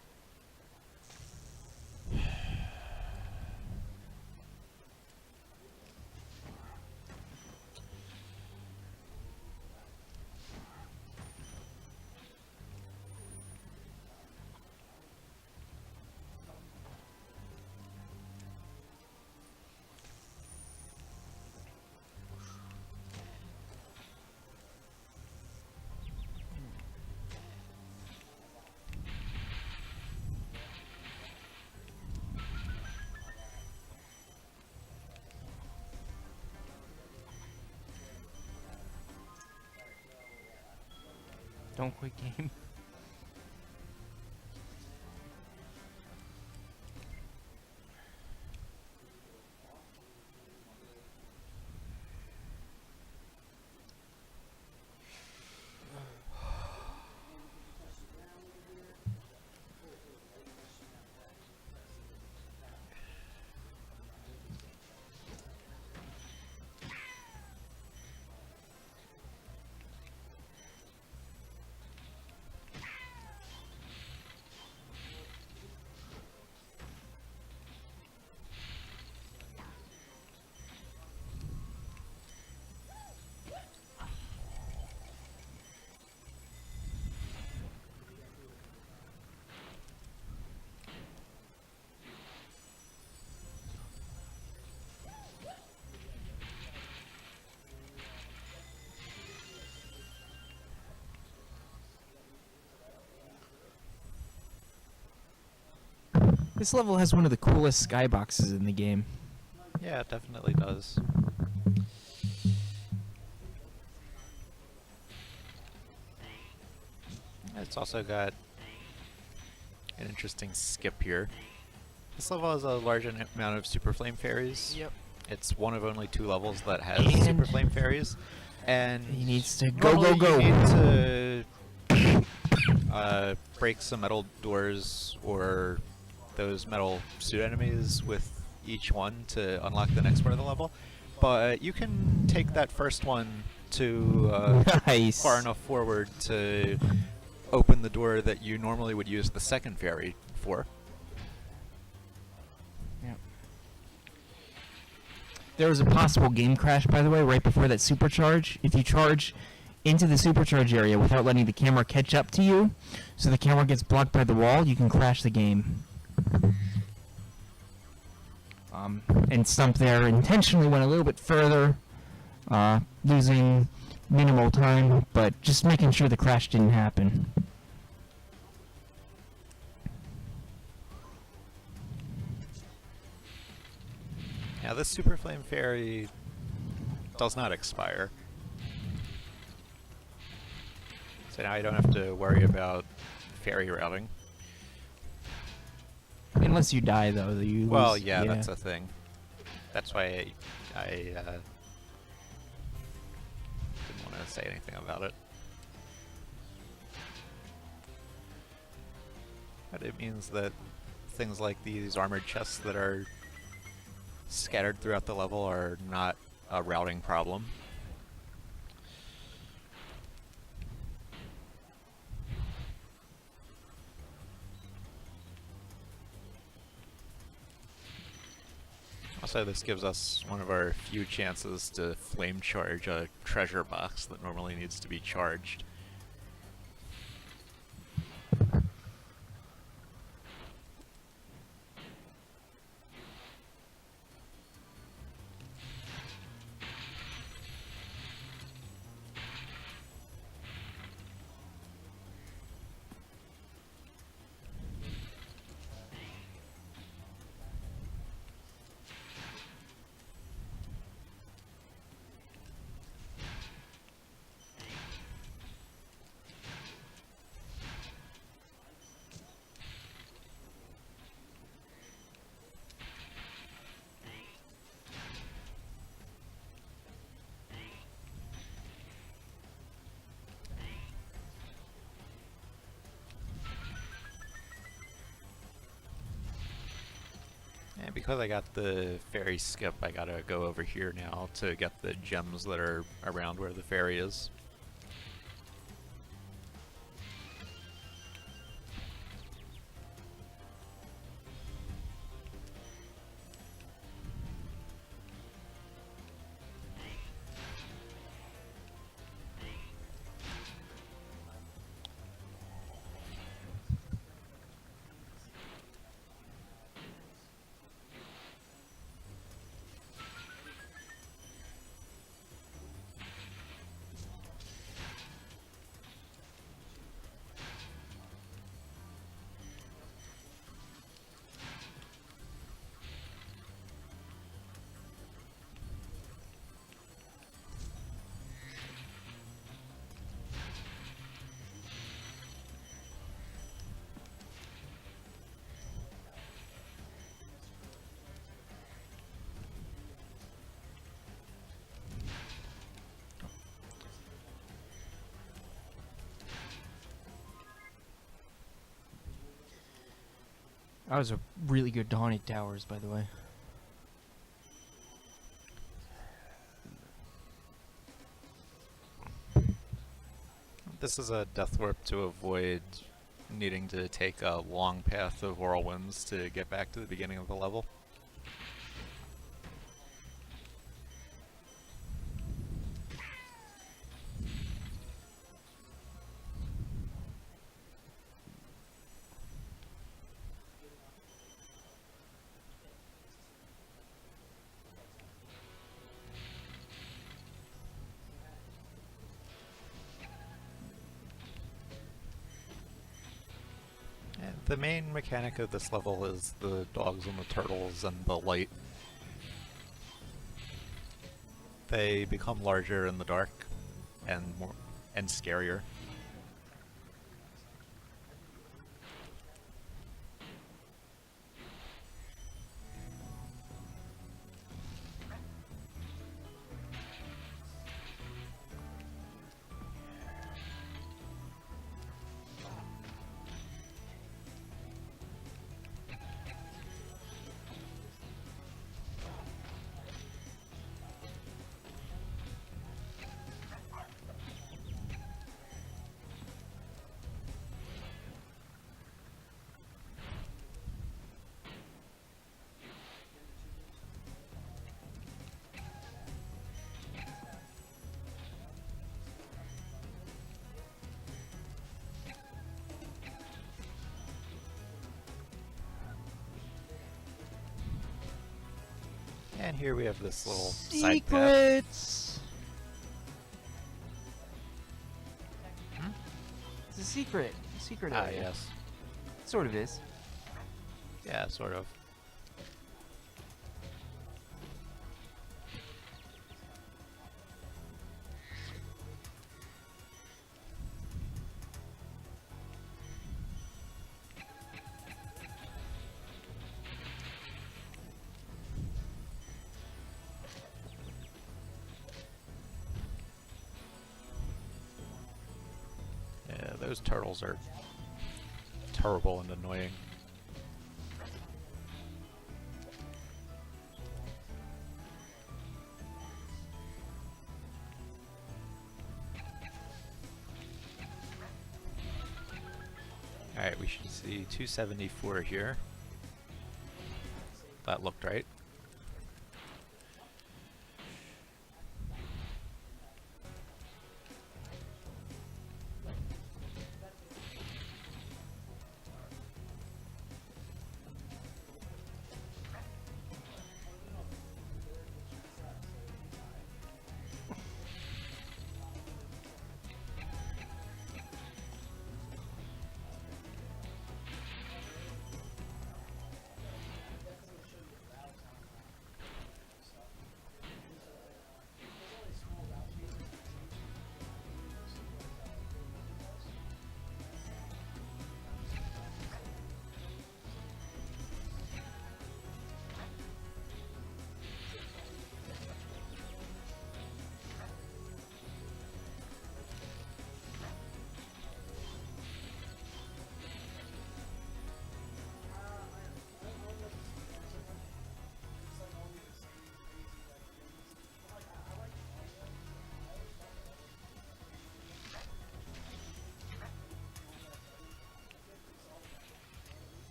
Don't quit game. This level has one of the coolest skyboxes in the game. Yeah, it definitely does. It's also got an interesting skip here. This level has a large amount of Super Flame Fairies. Yep. It's one of only 2 levels that has And Super Flame Fairies. And he needs to go, normally go, go. you need to break some metal doors or those metal suit enemies with each one to unlock the next part of the level. But you can take that first one to Nice. far enough forward to open the door that you normally would use the second fairy for. Yep. There was a possible game crash, by the way, right before that supercharge. If you charge into the supercharge area without letting the camera catch up to you, so the camera gets blocked by the wall, you can crash the game. And Stump there intentionally went a little bit further, losing minimal time, but just making sure the crash didn't happen. Now this Super Flame Fairy does not expire. So now I don't have to worry about fairy routing. Unless you die, though. You Well, lose, yeah, that's a thing. That's why I didn't want to say anything about it. But it means that things like these armored chests that are scattered throughout the level are not a routing problem. Also, this gives us one of our few chances to flame charge a treasure box that normally needs to be charged. And because I got the fairy skip, I gotta go over here now to get the gems that are around where the fairy is. That was a really good Haunted Towers, by the way. This is a death warp to avoid needing to take a long path of whirlwinds to get back to the beginning of the level. And the main mechanic of this level is the dogs and the turtles and the light. They become larger in the dark and scarier. And here we have this little side path. Secrets! It's a secret. Secret Ah, area. yes. Sort of is. Yeah, sort of. Yeah, those turtles are terrible and annoying. Alright, we should see 274 here. That looked right.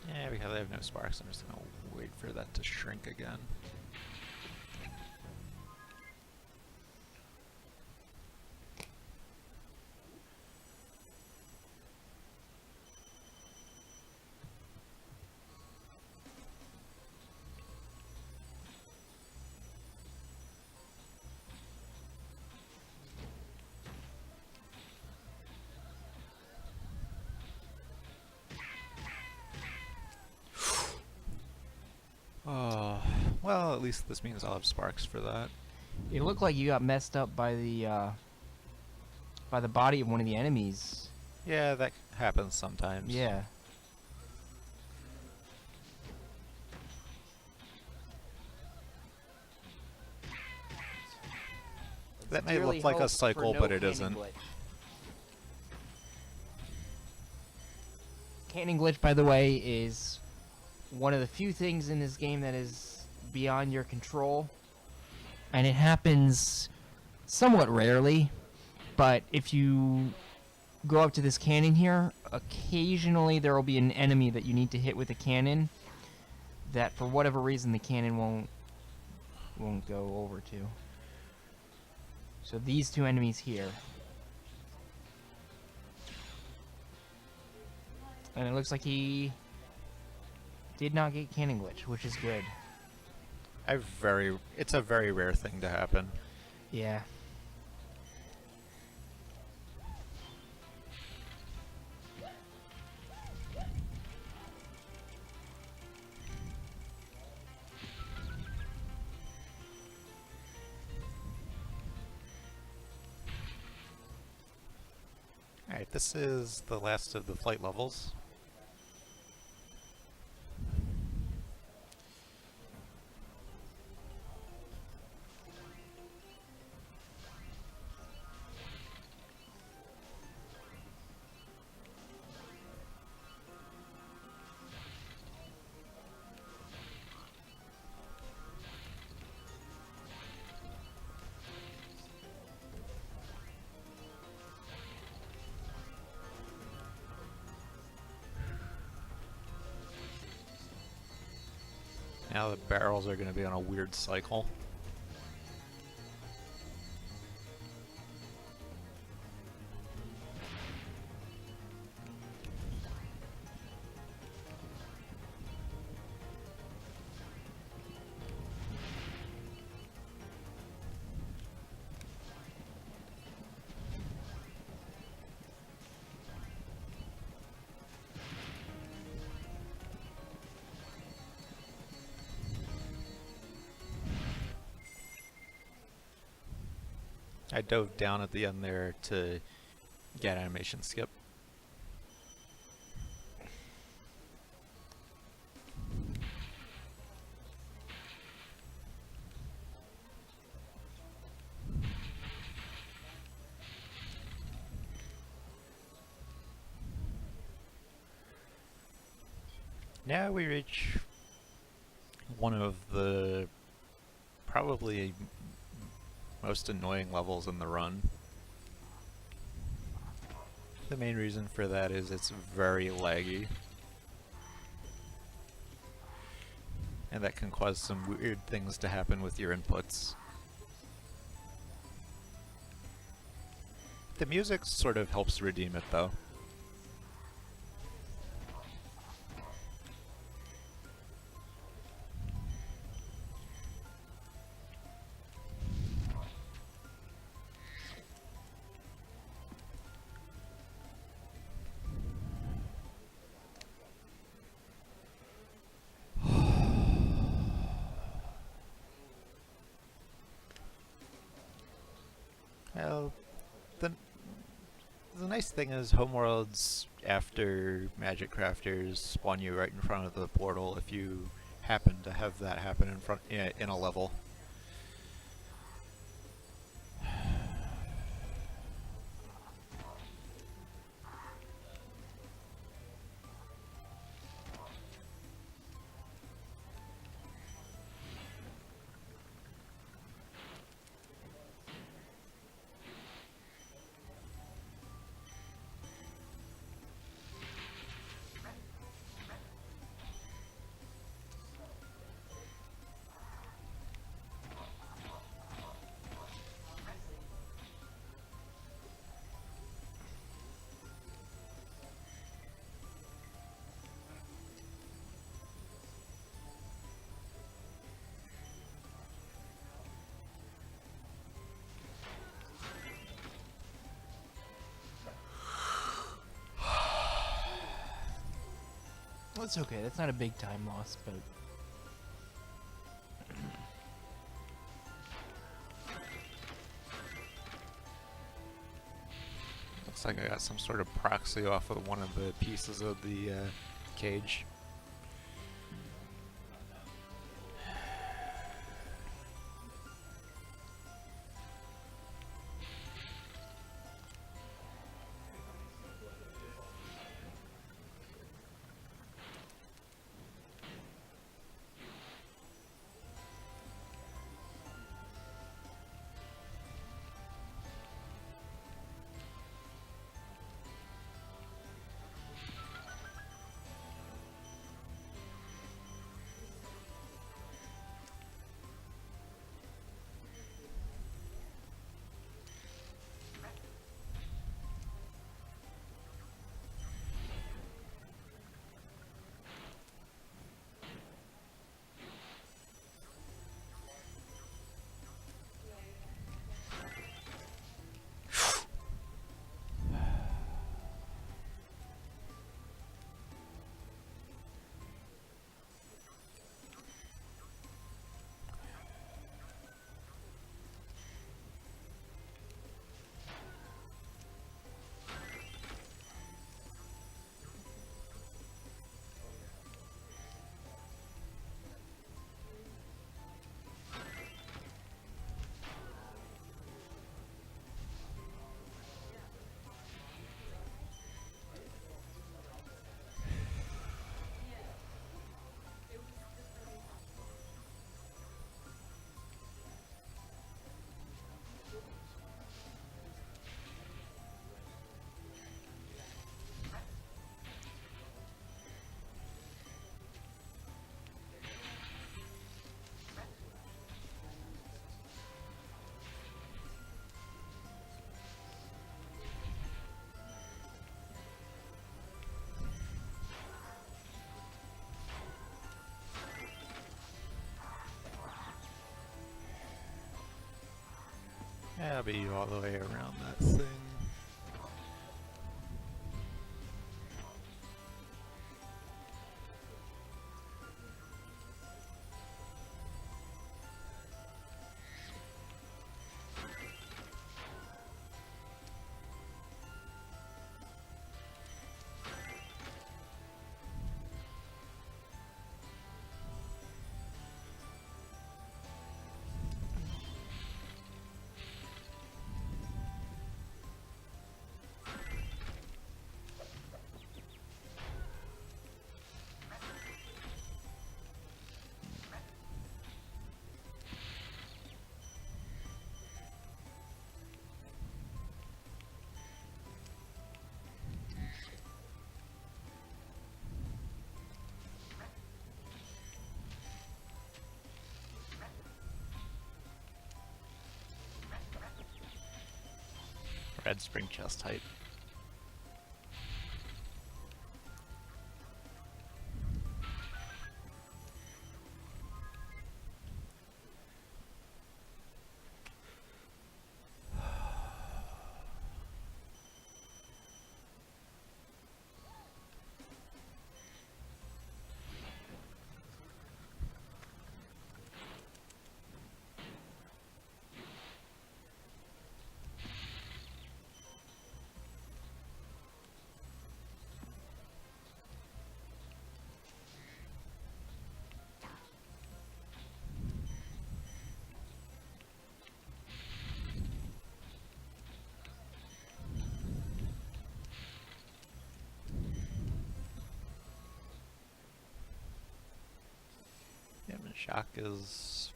Yeah, because I have no sparks, I'm just gonna wait for that to shrink again. Oh, well, at least this means I'll have sparks for that. It looked like you got messed up by the body of one of the enemies. Yeah, that happens sometimes. Yeah. That may Dearly look like a hope for cycle, no but it cannon isn't. glitch. Cannon glitch, by the way, is one of the few things in this game that is beyond your control. And it happens somewhat rarely, but if you go up to this cannon here, occasionally there will be an enemy that you need to hit with a cannon that for whatever reason the cannon won't go over to. So these two enemies here. And it looks like he did not get cannon glitch, which is good. It's a very rare thing to happen. Yeah. Alright, this is the last of the flight levels. Now the barrels are going to be on a weird cycle. I dove down at the end there to get animation skip. Now we reach one of the probably most annoying levels in the run. The main reason for that is it's very laggy. And that can cause some weird things to happen with your inputs. The music sort of helps redeem it though. Well, the nice thing is homeworlds after Magic Crafters spawn you right in front of the portal if you happen to have that happen in a level. That's okay. That's not a big time loss, but Looks like I got some sort of proxy off of one of the pieces of the cage. grab you all the way around that thing. Red spring chest height. Shock is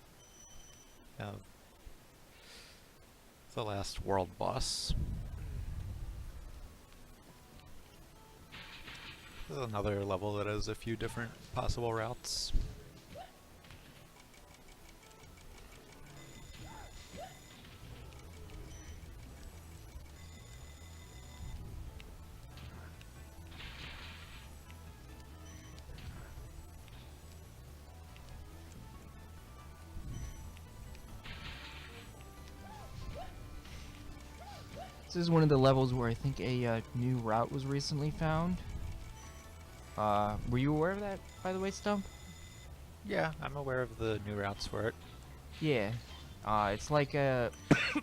the last world boss. This is another level that has a few different possible routes. This is one of the levels where I think a new route was recently found. Were you aware of that, by the way, Stump? Yeah, I'm aware of the new routes for it. Yeah. It's like a...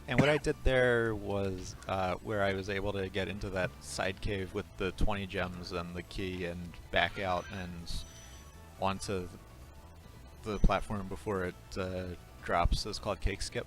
And what I did there was where I was able to get into that side cave with the 20 gems and the key and back out and onto the platform before it drops. It's called Cake Skip.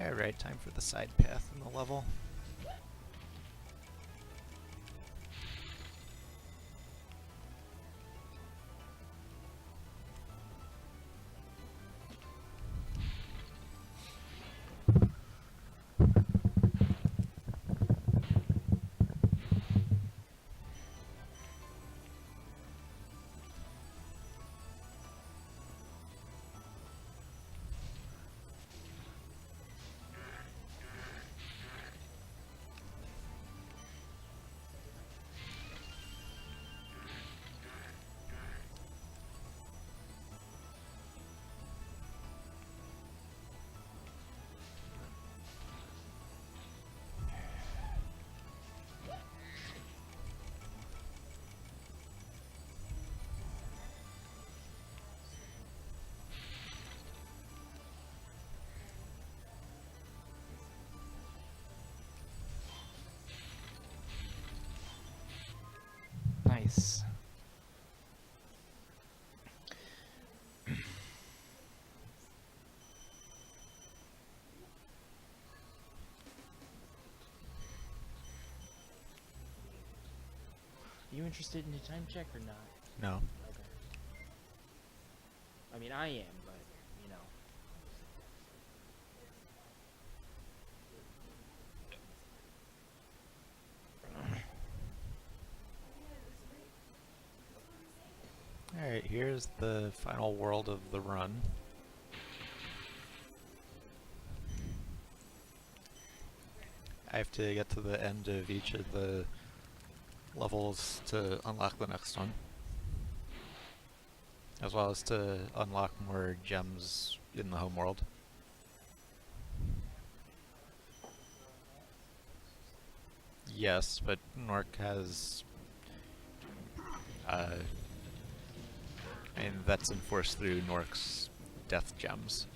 Alright, time for the side path in the level. you interested in a time check or not? No. Okay. I mean, I am, but, you know. Alright, here's the final world of the run. I have to get to the end of each of the levels to unlock the next one, as well as to unlock more gems in the home world. Yes, but Nork has and that's enforced through Nork's death gems.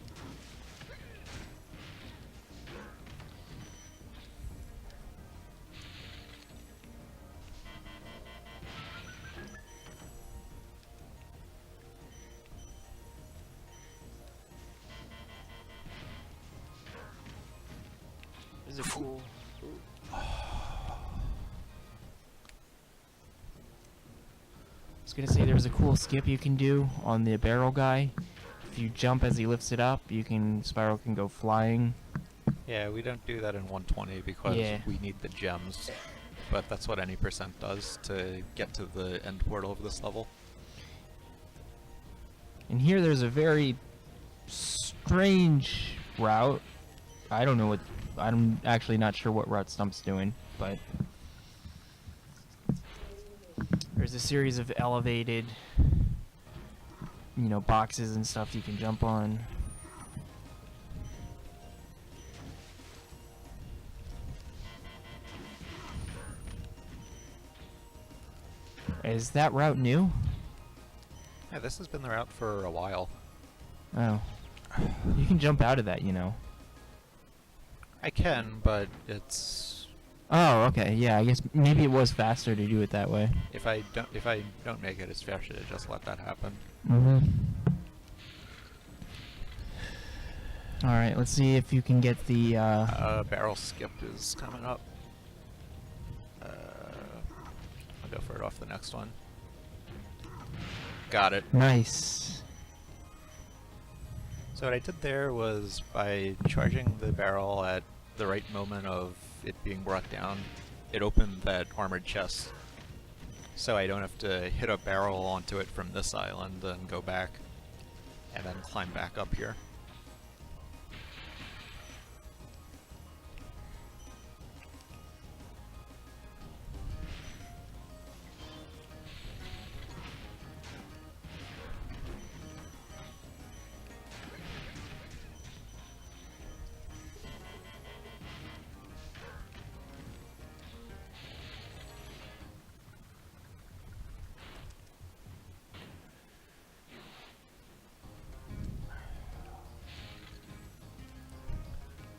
This is a cool. I was gonna say there was a cool skip you can do on the barrel guy. If you jump as he lifts it up, Spyro can go flying. Yeah, we don't do that in 120 because Yeah. we need the gems, but that's what any percent does to get to the end portal of this level. And here there's a very strange route. I don't know what. I'm actually not sure what route Stump's doing, but there's a series of elevated, boxes and stuff you can jump on. Is that route new? Yeah, this has been the route for a while. Oh. You can jump out of that, I can, but it's Oh, okay. Yeah, I guess maybe it was faster to do it that way. if I don't make it, it's faster to just let that happen. Mm-hmm. All right, let's see if you can get the. Barrel skip is coming up. I'll go for it off the next one. Got it. Nice. So what I did there was by charging the barrel at the right moment of it being brought down, it opened that armored chest. So I don't have to hit a barrel onto it from this island and go back and then climb back up here.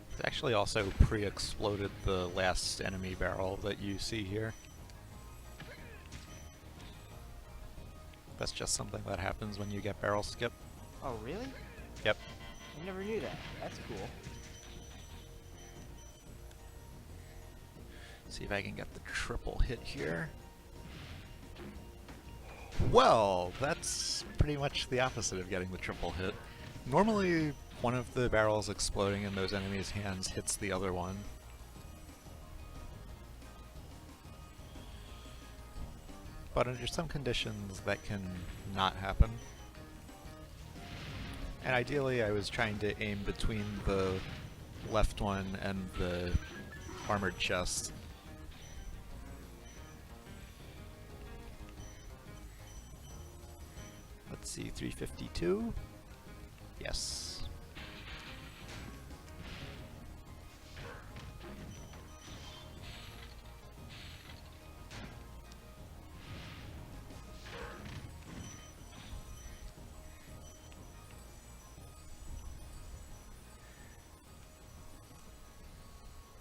It's actually also pre-exploded the last enemy barrel that you see here. That's just something that happens when you get barrel skip. Oh, really? Yep. I never knew that. That's cool. See if I can get the triple hit here. Well, that's pretty much the opposite of getting the triple hit. Normally, one of the barrels exploding in those enemies' hands hits the other one. But under some conditions, that can not happen. And ideally, I was trying to aim between the left one and the armored chest. Let's see, 352? Yes.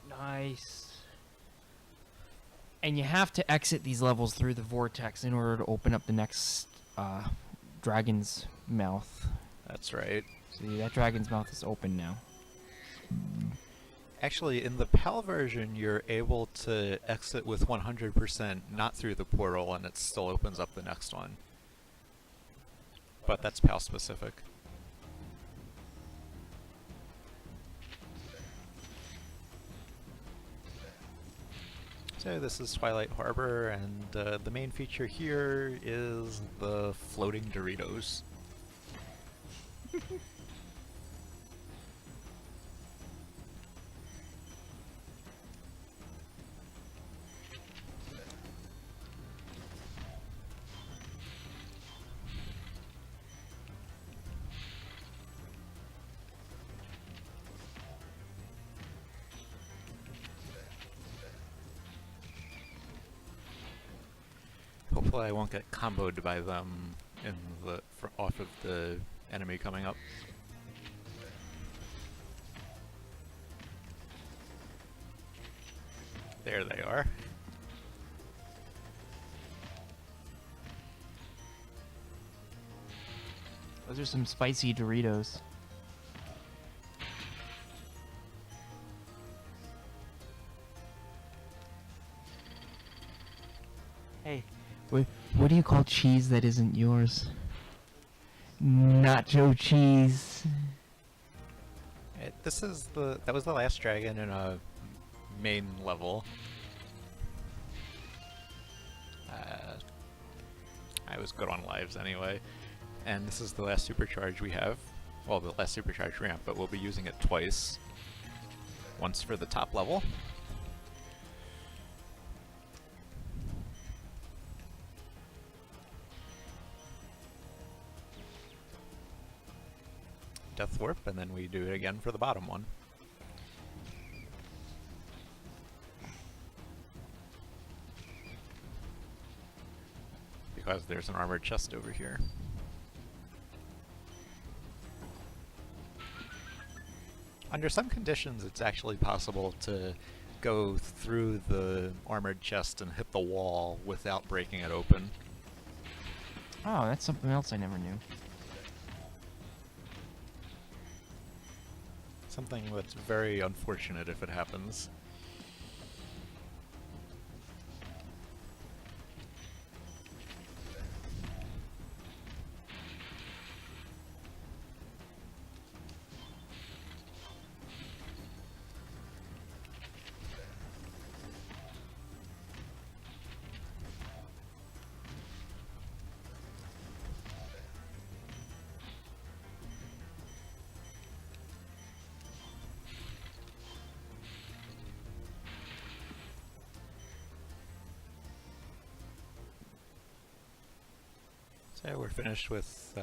Nice. And you have to exit these levels through the vortex in order to open up the next dragon's mouth. That's right. See, that dragon's mouth is open now. Actually, in the PAL version, you're able to exit with 100% not through the portal, and it still opens up the next one. But that's PAL specific. So this is Twilight Harbor, and the main feature here is the floating Doritos. Hopefully I won't get comboed by them in the off of the enemy coming up. There they are. Those are some spicy Doritos. Hey, what do you call cheese that isn't yours? Nacho cheese. That was the last dragon in a main level. I was good on lives anyway. And this is the last supercharge we have. Well, the last supercharge ramp, but we'll be using it twice. Once for the top level. Death Warp, and then we do it again for the bottom one. Because there's an armored chest over here. Under some conditions, it's actually possible to go through the armored chest and hit the wall without breaking it open. Oh, that's something else I never knew. Something that's very unfortunate if it happens. So we're finished with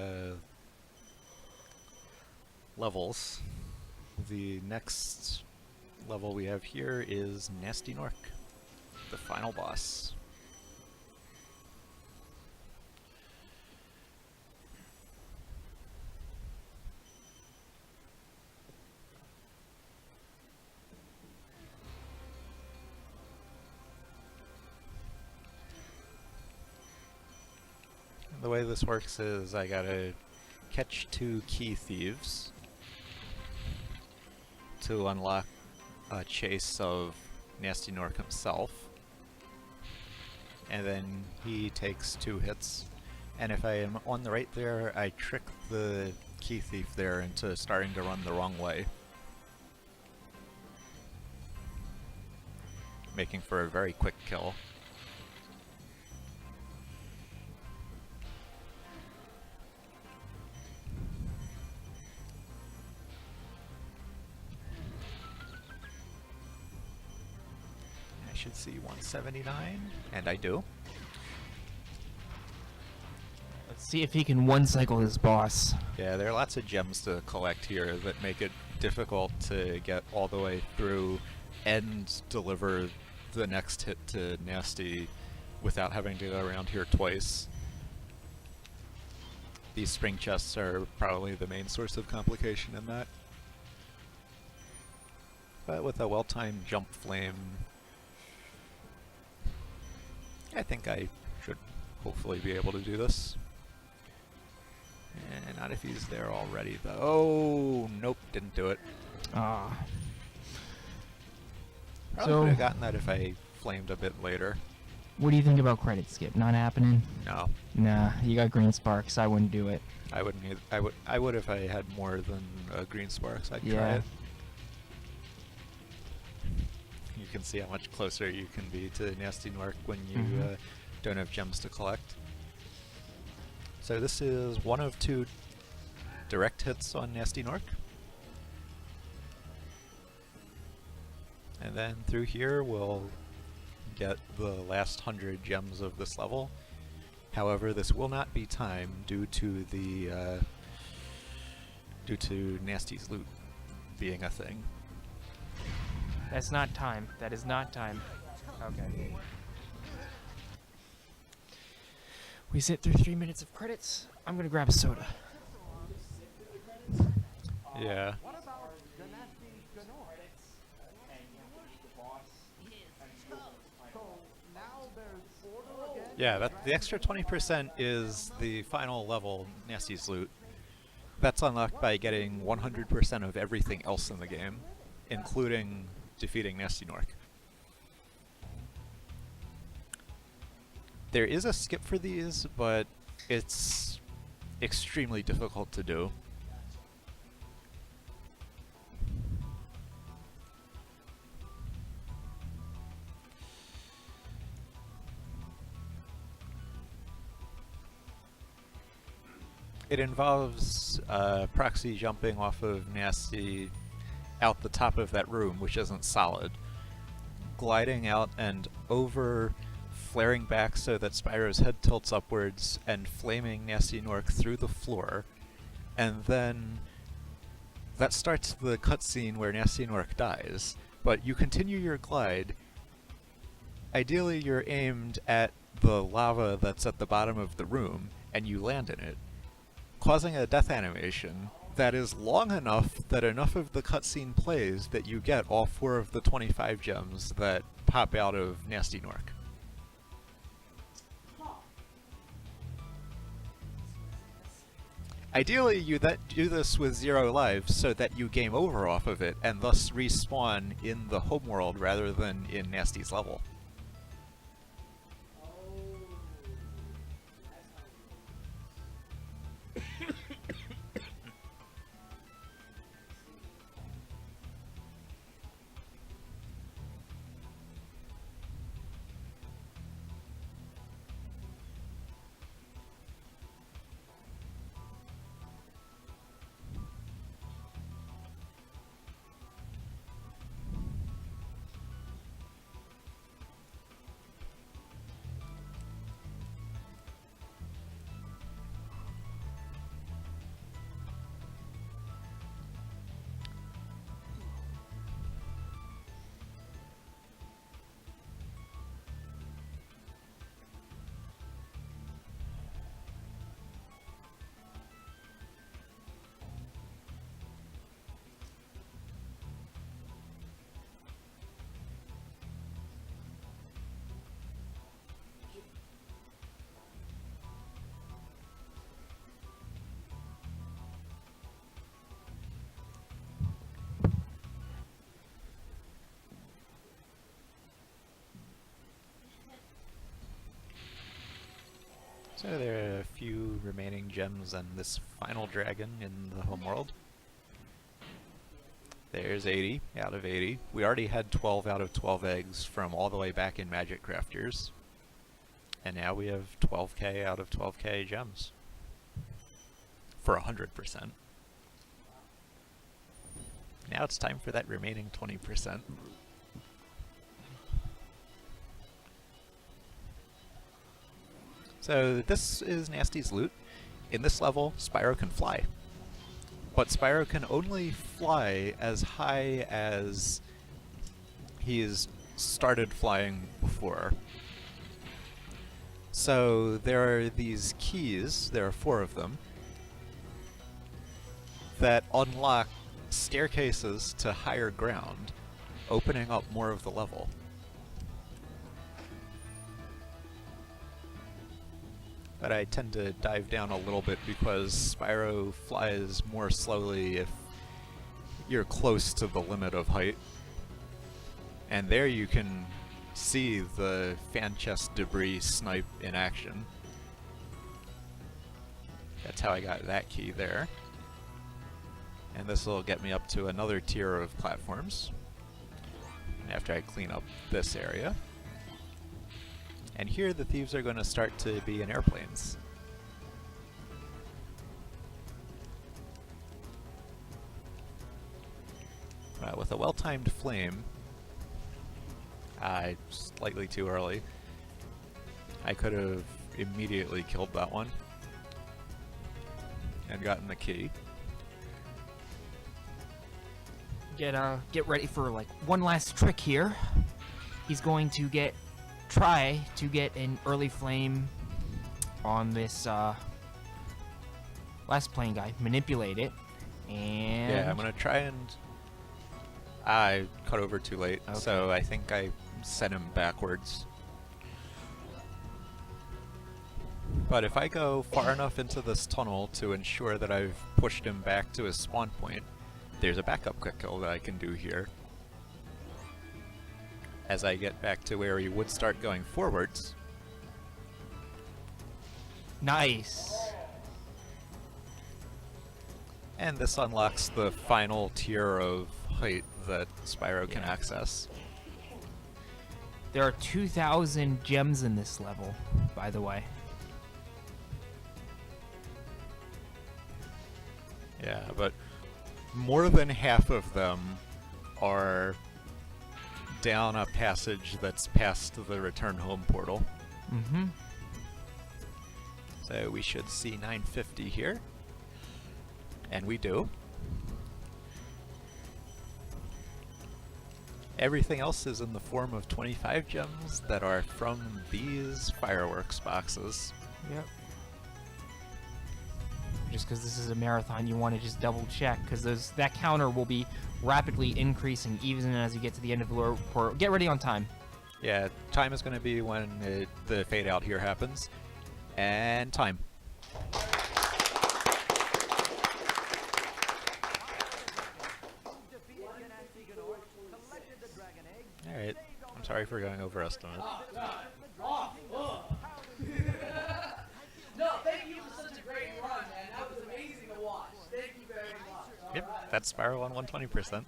levels. The next level we have here is Nasty Nork, the final boss. The way this works is I gotta catch 2 key thieves to unlock a chase of Nasty Nork himself. And then he takes 2 hits. And if I am on the right there, I trick the key thief there into starting to run the wrong way, making for a very quick kill. Should see 179, and I do. Let's see if he can one-cycle his boss. Yeah, there are lots of gems to collect here that make it difficult to get all the way through and deliver the next hit to Nasty without having to go around here twice. These spring chests are probably the main source of complication in that. But with a well-timed jump flame, I think I should hopefully be able to do this. And not if he's there already, though. Oh, nope, didn't do it. Ah. Probably would have gotten that if I flamed a bit later. What do you think about credit skip? Not happening? No, Nah, you got green sparks. I wouldn't do it. I wouldn't. I would if I had more than green sparks. I'd try Yeah. it. You can see how much closer you can be to Nasty Nork when you Mhm. don't have gems to collect. So this is one of 2 direct hits on Nasty Nork. And then through here we'll get the last 100 gems of this level. However, this will not be timed due to the due to Nasty's loot being a thing. That's not time. That is not time. Okay. We sit through 3 minutes of credits. I'm gonna grab a soda. Yeah. Yeah, the extra 20% is the final level Nasty's loot. That's unlocked by getting 100% of everything else in the game, including defeating Nasty Nork. There is a skip for these, but it's extremely difficult to do. It involves proxy jumping off of Nasty out the top of that room, which isn't solid, gliding out and over, flaring back so that Spyro's head tilts upwards, and flaming Nasty Nork through the floor, and then that starts the cutscene where Nasty Nork dies. But you continue your glide. Ideally, you're aimed at the lava that's at the bottom of the room, and you land in it, causing a death animation that is long enough that enough of the cutscene plays that you get all 4 of the 25 gems that pop out of Nasty Nork. Ideally, you do this with 0 lives so that you game over off of it and thus respawn in the homeworld rather than in Nasty's level. So there are a few remaining gems on this final dragon in the homeworld. There's 80 out of 80. We already had 12 out of 12 eggs from all the way back in Magic Crafters. And now we have 12k out of 12k gems. For 100%. Now it's time for that remaining 20%. So this is Nasty's loot. In this level, Spyro can fly. But Spyro can only fly as high as he's started flying before. So there are these keys, there are 4 of them, that unlock staircases to higher ground, opening up more of the level. But I tend to dive down a little bit because Spyro flies more slowly if you're close to the limit of height. And there you can see the fan chest debris snipe in action. That's how I got that key there. And this will get me up to another tier of platforms after I clean up this area. And here the thieves are going to start to be in airplanes. With a well-timed flame, slightly too early, I could have immediately killed that one and gotten the key. Get ready for like one last trick here. He's going to try to get an early flame on this last plane guy. Manipulate it, and Yeah, I'm gonna try and I cut over too late, Okay. so I think I sent him backwards. But if I go far enough into this tunnel to ensure that I've pushed him back to his spawn point, there's a backup quick kill that I can do here. As I get back to where he would start going forwards. nice. And this unlocks the final tier of height that Spyro can access. There are 2,000 gems in this level, by the way. Yeah, but more than half of them are down a passage that's past the return home portal. Mm-hmm. So we should see 950 here. And we do. Everything else is in the form of 25 gems that are from these fireworks boxes. Yep. Just because this is a marathon, you want to just double check, because that counter will be rapidly increasing even as you get to the end of the lower port. Get ready on time. Yeah, time is going to be when the fade out here happens. And time. Alright, I'm sorry for going over estimate. No, thank you for such a great run, man. That was amazing to watch. Thank you very much. Yep, that's Spyro on 120%.